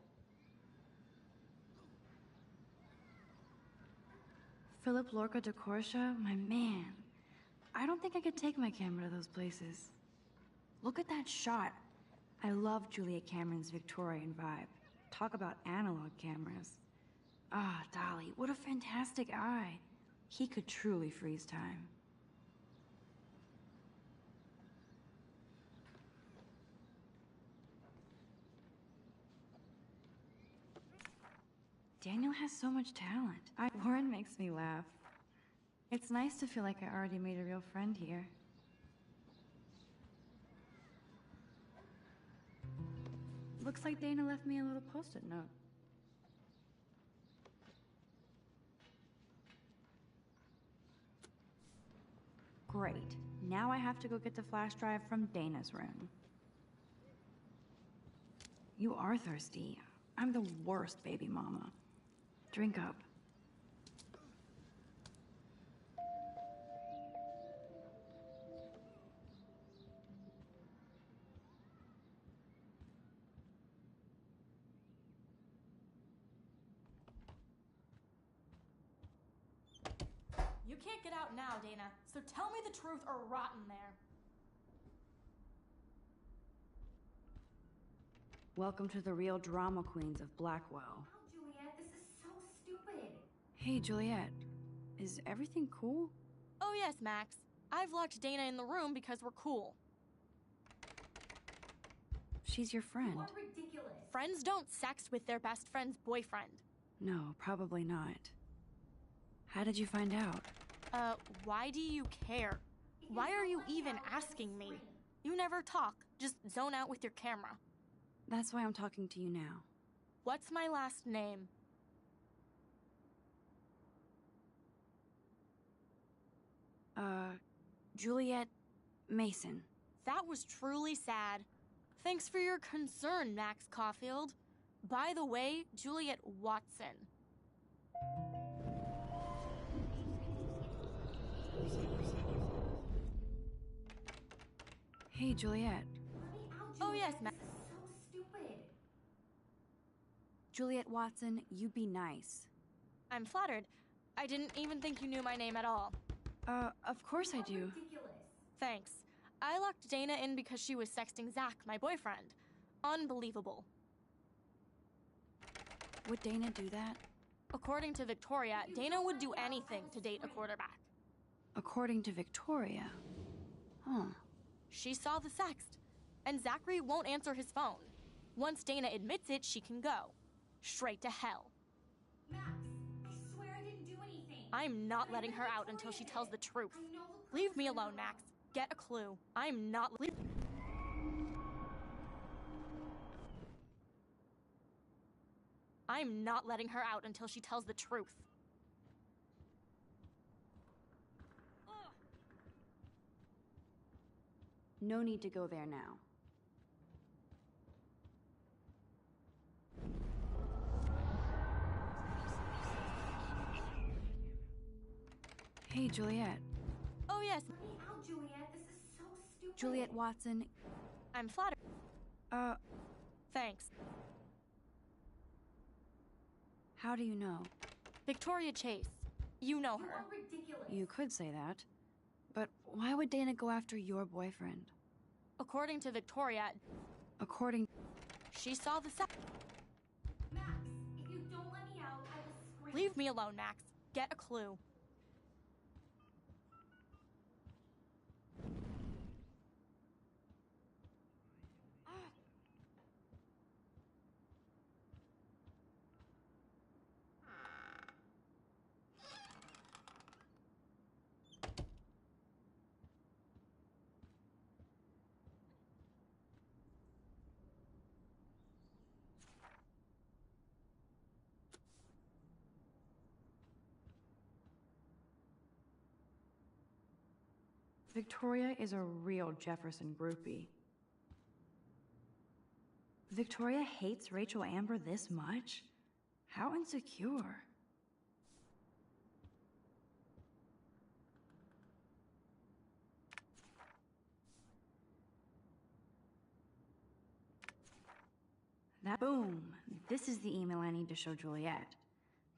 Philip Lorca de Corsia, my man. I don't think I could take my camera to those places. Look at that shot. I love Julia Cameron's Victorian vibe. Talk about analog cameras. Ah, Dolly, what a fantastic eye. He could truly freeze time. Daniel has so much talent. Warren makes me laugh. It's nice to feel like I already made a real friend here. Looks like Dana left me a little post-it note. Great. Now I have to go get the flash drive from Dana's room. You are thirsty. I'm the worst baby mama. Drink up. You can't get out now, Dana, so tell me the truth or rot in there. Welcome to the real drama queens of Blackwell. Juliet, this is so stupid. Hey, Juliet. Is everything cool? Oh yes, Max. I've locked Dana in the room because we're cool. She's your friend. What ridiculous. Friends don't sex with their best friend's boyfriend. No, probably not. How did you find out? Why do you care? Why are you even asking me? You never talk, just zone out with your camera. That's why I'm talking to you now. What's my last name? Juliet Mason. That was truly sad. Thanks for your concern, Max Caulfield. By the way, Juliet Watson. Hey, Juliet. Oh yes, Max. This is so stupid. Juliet Watson, you be nice. I'm flattered. I didn't even think you knew my name at all. Of course I do. Thanks. I locked Dana in because she was sexting Zach, my boyfriend. Unbelievable. Would Dana do that? According to Victoria, Dana would do anything to date a quarterback. According to Victoria. Huh. She saw the sext, and Zachary won't answer his phone. Once Dana admits it, she can go. Straight to hell. Max, I swear I didn't do anything. I'm not letting her out until she tells the truth. Leave me alone, Max. Get a clue. I'm not I'm not letting her out until she tells the truth. No need to go there now. Hey, Juliet. Oh yes. Let me out, Juliet. This is so stupid. Juliet Watson. I'm flattered. Thanks. How do you know? Victoria Chase. You know her. How ridiculous. You could say that. But why would Dana go after your boyfriend? According to Victoria, According... she saw the sex. Max, if you don't let me out, I will scream. Leave me alone, Max. Get a clue. Victoria is a real Jefferson groupie. Victoria hates Rachel Amber this much? How insecure. Boom! This is the email I need to show Juliet.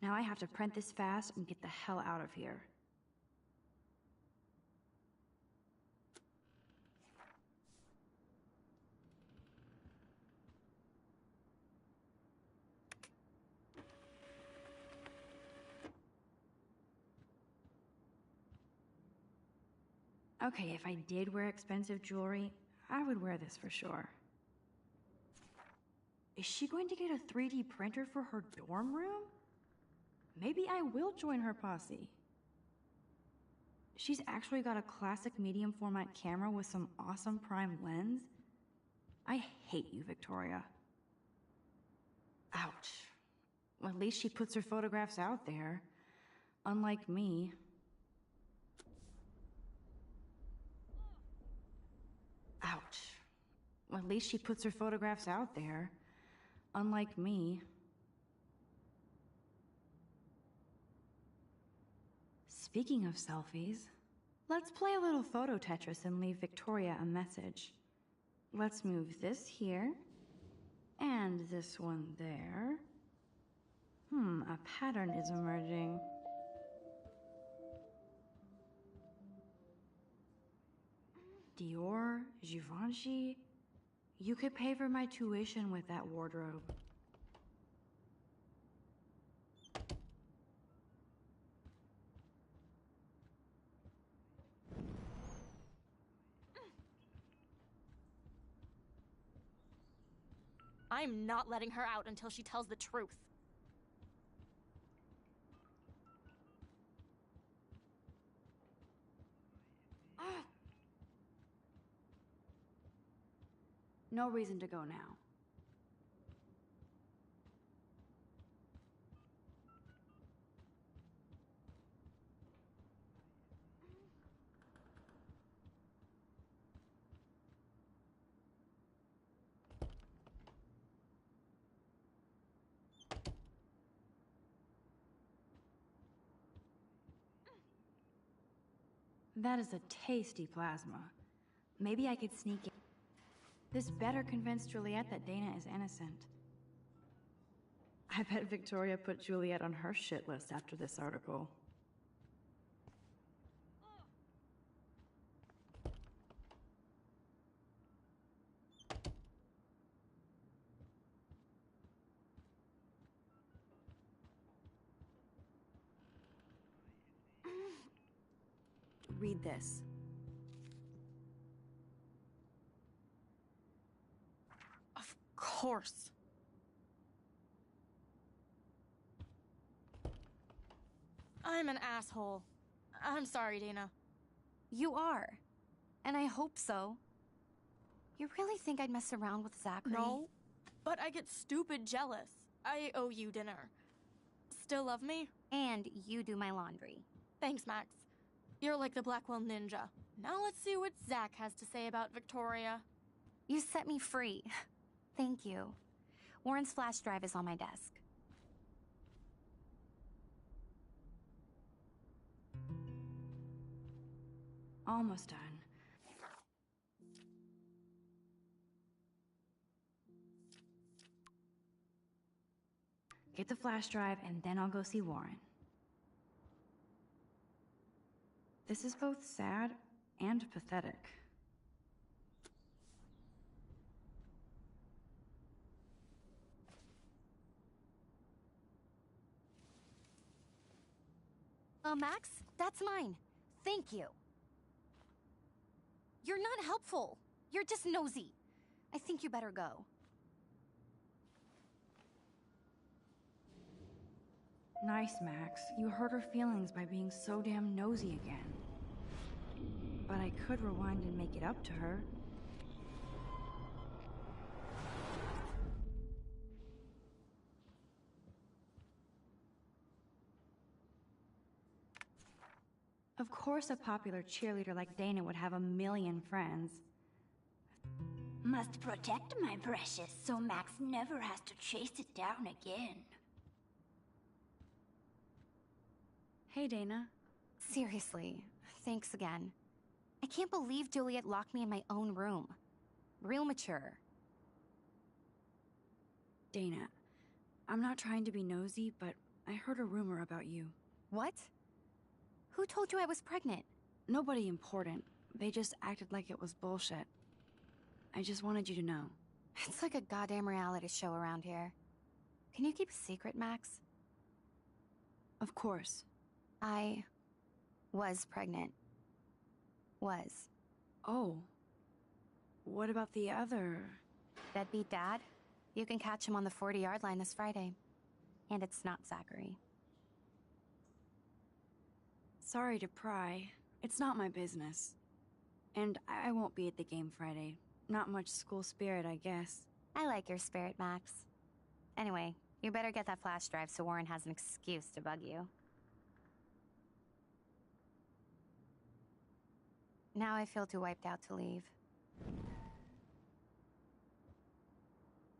Now I have to print this fast and get the hell out of here. Okay, if I did wear expensive jewelry, I would wear this for sure. Is she going to get a 3D printer for her dorm room? Maybe I will join her posse. She's actually got a classic medium format camera with some awesome prime lens. I hate you, Victoria. Ouch. Well, at least she puts her photographs out there. Unlike me. Ouch. Well, at least she puts her photographs out there. Unlike me. Speaking of selfies, let's play a little photo Tetris and leave Victoria a message. Let's move this here, and this one there. A pattern is emerging. Dior, Givenchy. You could pay for my tuition with that wardrobe. I'm not letting her out until she tells the truth. No reason to go now. That is a tasty plasma. Maybe I could sneak in. This better convince Juliet that Dana is innocent. I bet Victoria put Juliet on her shit list after this article. Read this. Of course. I'm an asshole. I'm sorry, Dana. You are. And I hope so. You really think I'd mess around with Zachary? No, but I get stupid jealous. I owe you dinner. Still love me? And you do my laundry. Thanks, Max. You're like the Blackwell Ninja. Now let's see what Zach has to say about Victoria. You set me free. Thank you. Warren's flash drive is on my desk. Almost done. Get the flash drive, and then I'll go see Warren. This is both sad and pathetic. Max, that's mine. Thank you. You're not helpful. You're just nosy. I think you better go. Nice, Max. You hurt her feelings by being so damn nosy again. But I could rewind and make it up to her. Of course a popular cheerleader like Dana would have a million friends. Must protect my precious so Max never has to chase it down again. Hey, Dana. Seriously, thanks again. I can't believe Juliet locked me in my own room. Real mature. Dana, I'm not trying to be nosy, but I heard a rumor about you. What? Who told you I was pregnant? Nobody important. They just acted like it was bullshit. I just wanted you to know. It's like a goddamn reality show around here. Can you keep a secret, Max? Of course. I was pregnant. Was. Oh. What about the other? Deadbeat dad? You can catch him on the 40-yard line this Friday. And it's not Zachary. Sorry to pry. It's not my business. And I won't be at the game Friday. Not much school spirit, I guess. I like your spirit, Max. Anyway, you better get that flash drive so Warren has an excuse to bug you. Now I feel too wiped out to leave.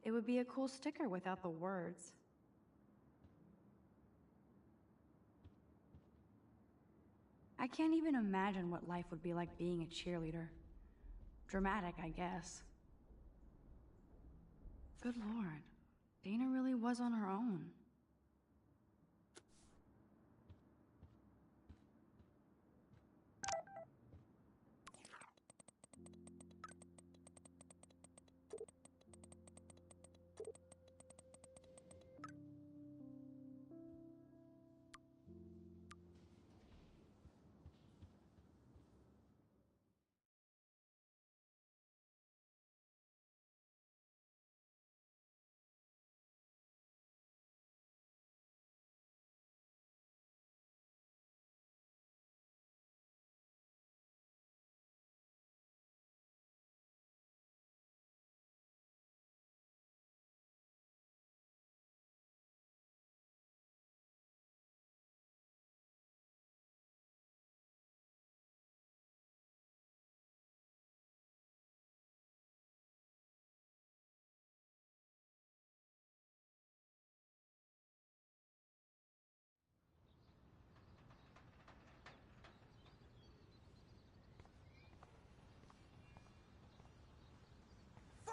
It would be a cool sticker without the words. I can't even imagine what life would be like being a cheerleader. Dramatic, I guess. Good Lord. Dana really was on her own.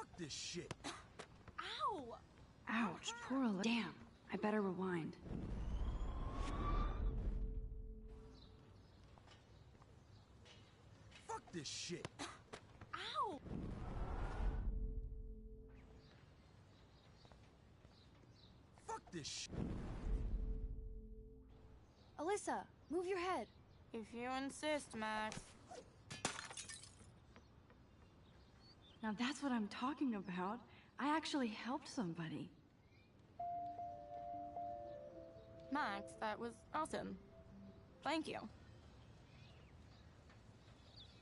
Fuck this shit. Ow! Ouch, poor Damn, I better rewind. Fuck this shit. Ow! Fuck this shit. Alyssa, move your head. If you insist, Max. Now that's what I'm talking about. I actually helped somebody. Max, that was awesome. Thank you.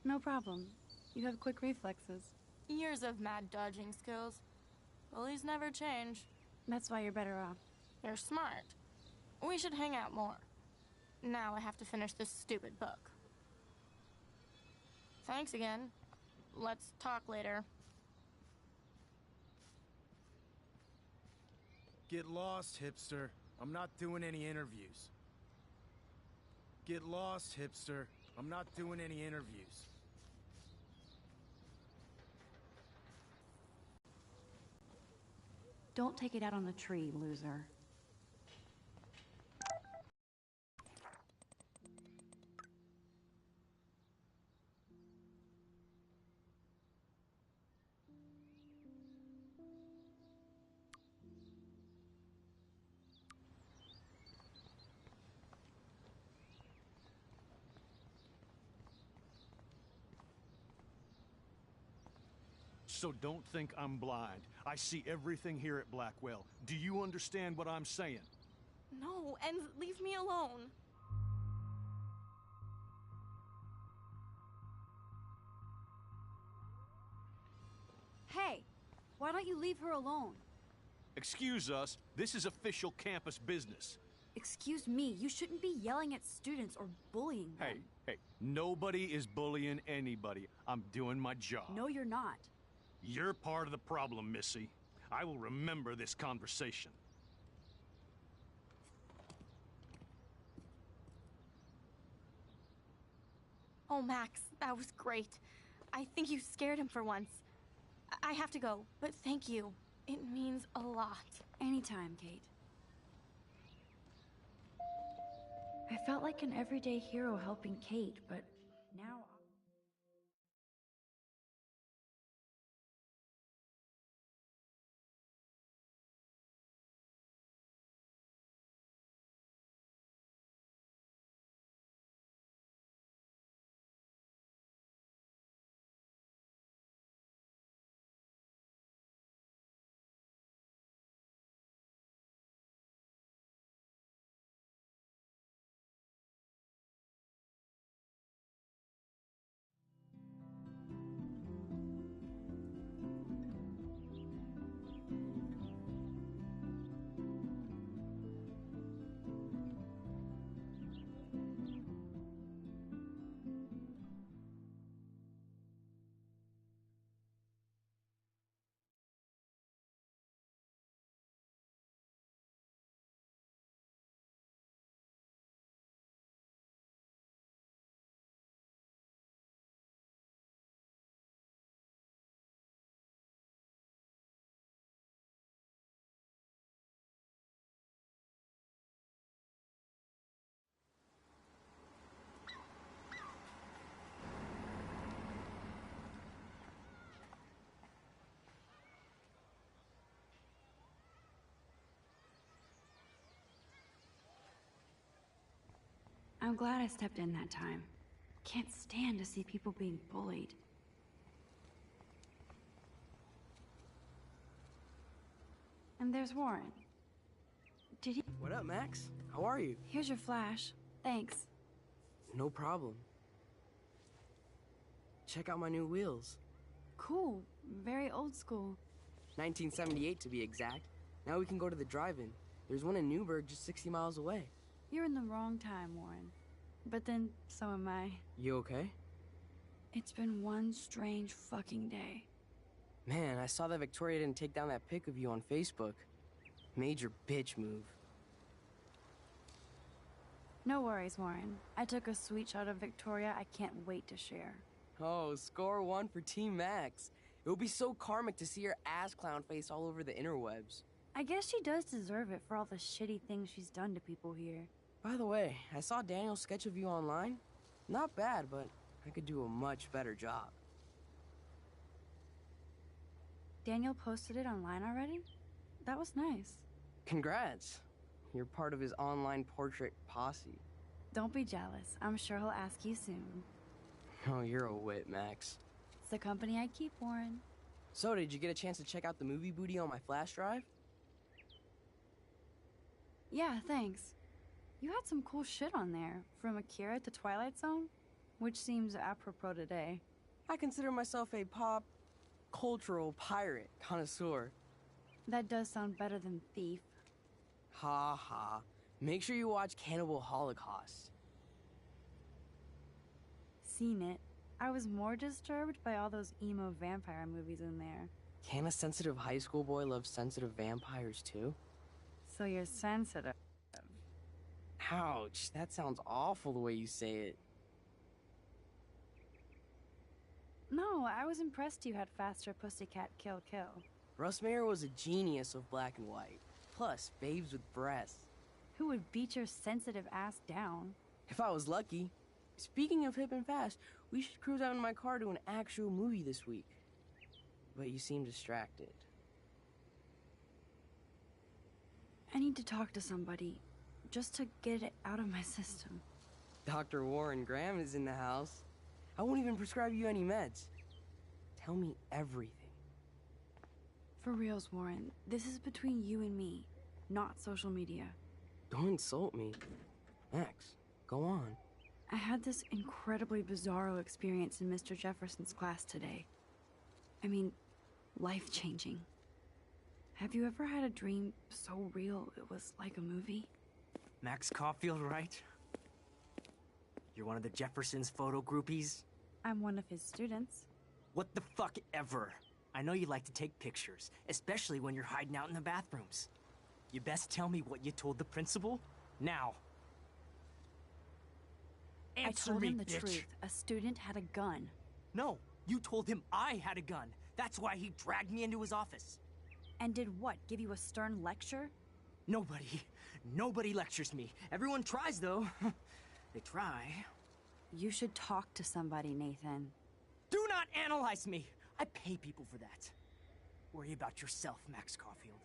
No problem. You have quick reflexes. Years of mad dodging skills. Bullies never change. That's why you're better off. You're smart. We should hang out more. Now I have to finish this stupid book. Thanks again. Let's talk later. Get lost, hipster. I'm not doing any interviews. Get lost, hipster. I'm not doing any interviews. Don't take it out on the tree, loser. So don't think I'm blind. I see everything here at Blackwell. Do you understand what I'm saying? No, and leave me alone. Hey, why don't you leave her alone? Excuse us, this is official campus business. Excuse me, you shouldn't be yelling at students or bullying them. Hey, nobody is bullying anybody. I'm doing my job. No, you're not. You're part of the problem, Missy. I will remember this conversation. Oh, Max, that was great. I think you scared him for once. I have to go, but thank you. It means a lot. Anytime, Kate. I felt like an everyday hero helping Kate, but now... I'm glad I stepped in that time. Can't stand to see people being bullied. And there's Warren. Did he... What up, Max? How are you? Here's your flash. Thanks. No problem. Check out my new wheels. Cool. Very old school. 1978 to be exact. Now we can go to the drive-in. There's one in Newburgh just 60 miles away. You're in the wrong time, Warren. But then, so am I. You okay? It's been one strange fucking day. Man, I saw that Victoria didn't take down that pic of you on Facebook. Major bitch move. No worries, Warren. I took a sweet shot of Victoria I can't wait to share. Oh, score one for Team Max. It would be so karmic to see her ass clown face all over the interwebs. I guess she does deserve it for all the shitty things she's done to people here. By the way, I saw Daniel's sketch of you online. Not bad, but I could do a much better job. Daniel posted it online already? That was nice. Congrats. You're part of his online portrait posse. Don't be jealous. I'm sure he'll ask you soon. Oh, you're a wit, Max. It's the company I keep, Warren. So, did you get a chance to check out the movie booty on my flash drive? Yeah, thanks. You had some cool shit on there, from Akira to Twilight Zone, which seems apropos today. I consider myself a pop cultural pirate connoisseur. That does sound better than thief. Ha ha. Make sure you watch Cannibal Holocaust. Seen it. I was more disturbed by all those emo vampire movies in there. Can a sensitive high school boy love sensitive vampires too? So you're sensitive. Ouch, that sounds awful the way you say it. No, I was impressed you had faster Pussycat Kill Kill. Russ Meyer was a genius of black and white. Plus, babes with breasts. Who would beat your sensitive ass down? If I was lucky. Speaking of hip and fast, we should cruise out in my car to an actual movie this week. But you seem distracted. I need to talk to somebody, just to get it out of my system. Dr. Warren Graham is in the house. I won't even prescribe you any meds. Tell me everything. For reals, Warren, this is between you and me, not social media. Don't insult me. Max, go on. I had this incredibly bizarro experience in Mr. Jefferson's class today. I mean, life-changing. Have you ever had a dream so real it was like a movie? Max Caulfield, right? You're one of the Jefferson's photo groupies? I'm one of his students. What the fuck ever? I know you like to take pictures, especially when you're hiding out in the bathrooms. You best tell me what you told the principal, now. Answer I told me, him the bitch. truth. A student had a gun. No, you told him I had a gun. That's why he dragged me into his office. And did what, give you a stern lecture? Nobody lectures me. Everyone tries, though. They try. You should talk to somebody, Nathan. Do not analyze me! I pay people for that. Worry about yourself, Max Caulfield.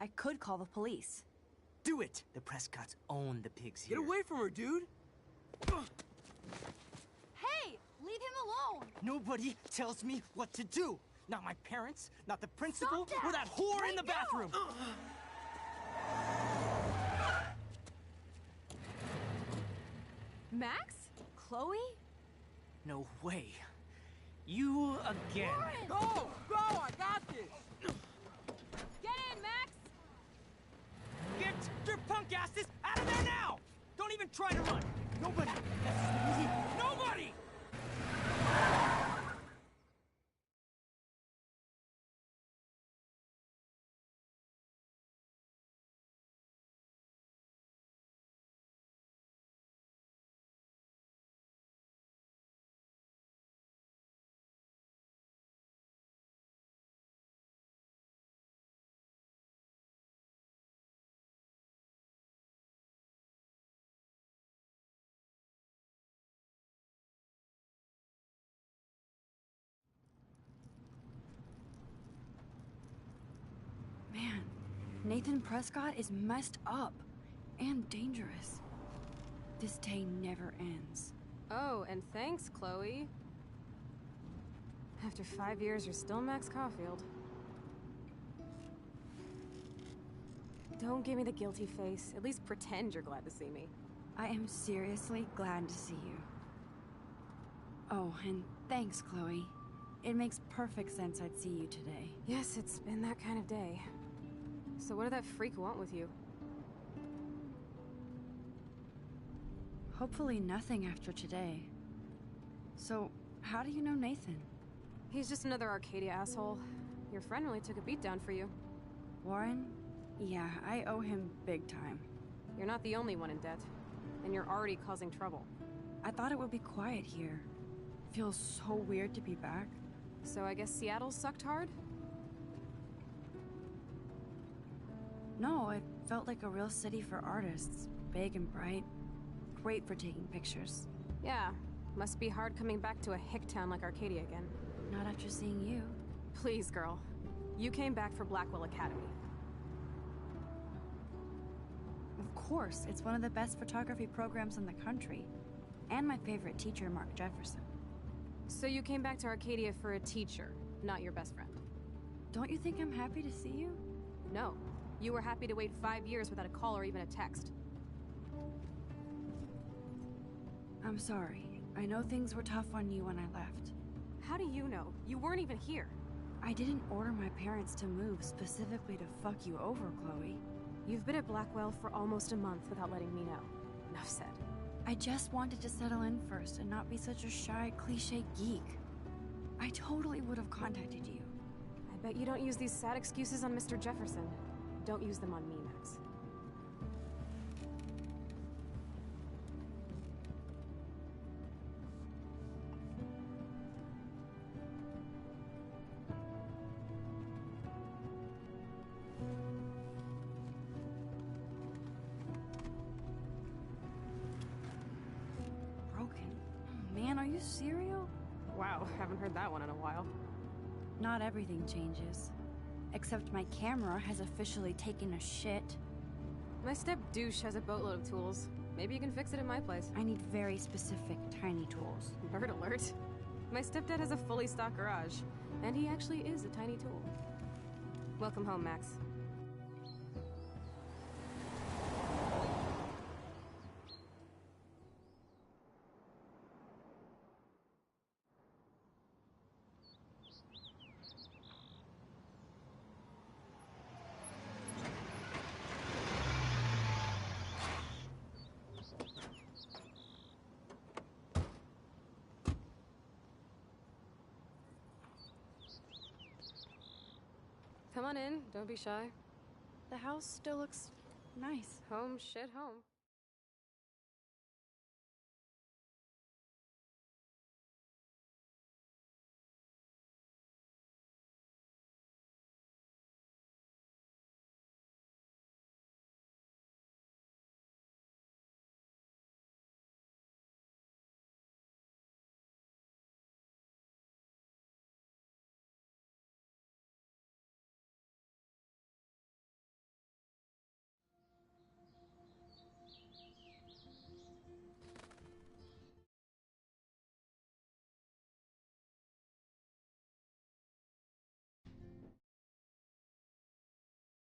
I could call the police. Do it! The Prescotts own the pigs here. Get away from her, dude! Hey! Leave him alone! Nobody tells me what to do! Not my parents, not the principal, Stop or that whore right in the now. bathroom! Max? Chloe? No way. You again. Go! Go! I got this! Get in, Max! Get your punk asses out of there now! Don't even try to run! Nobody messes with me! Nobody! Man, Nathan Prescott is messed up and dangerous. This day never ends. Oh, and thanks, Chloe. After 5 years, you're still Max Caulfield. Don't give me the guilty face. At least pretend you're glad to see me. I am seriously glad to see you. Oh, and thanks, Chloe. It makes perfect sense I'd see you today. Yes, it's been that kind of day. So what did that freak want with you? Hopefully nothing after today. So, how do you know Nathan? He's just another Arcadia asshole. Your friend really took a beat down for you. Warren? Yeah, I owe him big time. You're not the only one in debt. And you're already causing trouble. I thought it would be quiet here. feels so weird to be back. So I guess Seattle sucked hard? No, it felt like a real city for artists. Big and bright. Great for taking pictures. Yeah, must be hard coming back to a hick town like Arcadia again. Not after seeing you. Please, girl. You came back for Blackwell Academy. Of course, it's one of the best photography programs in the country. And my favorite teacher, Mark Jefferson. So you came back to Arcadia for a teacher, not your best friend. Don't you think I'm happy to see you? No. You were happy to wait 5 years without a call or even a text. I'm sorry. I know things were tough on you when I left. How do you know? You weren't even here. I didn't order my parents to move specifically to fuck you over, Chloe. You've been at Blackwell for almost a month without letting me know. Enough said. I just wanted to settle in first and not be such a shy, cliché geek. I totally would have contacted you. I bet you don't use these sad excuses on Mr. Jefferson. Don't use them on me, Max. Man, are you serial? Wow, haven't heard that one in a while. Not everything changes. Except my camera has officially taken a shit. My step-douche has a boatload of tools. Maybe you can fix it at my place. I need very specific, tiny tools. Nerd alert. My stepdad has a fully stocked garage, and he actually is a tiny tool. Welcome home, Max. Come on in, don't be shy. The house still looks nice. Home shit home.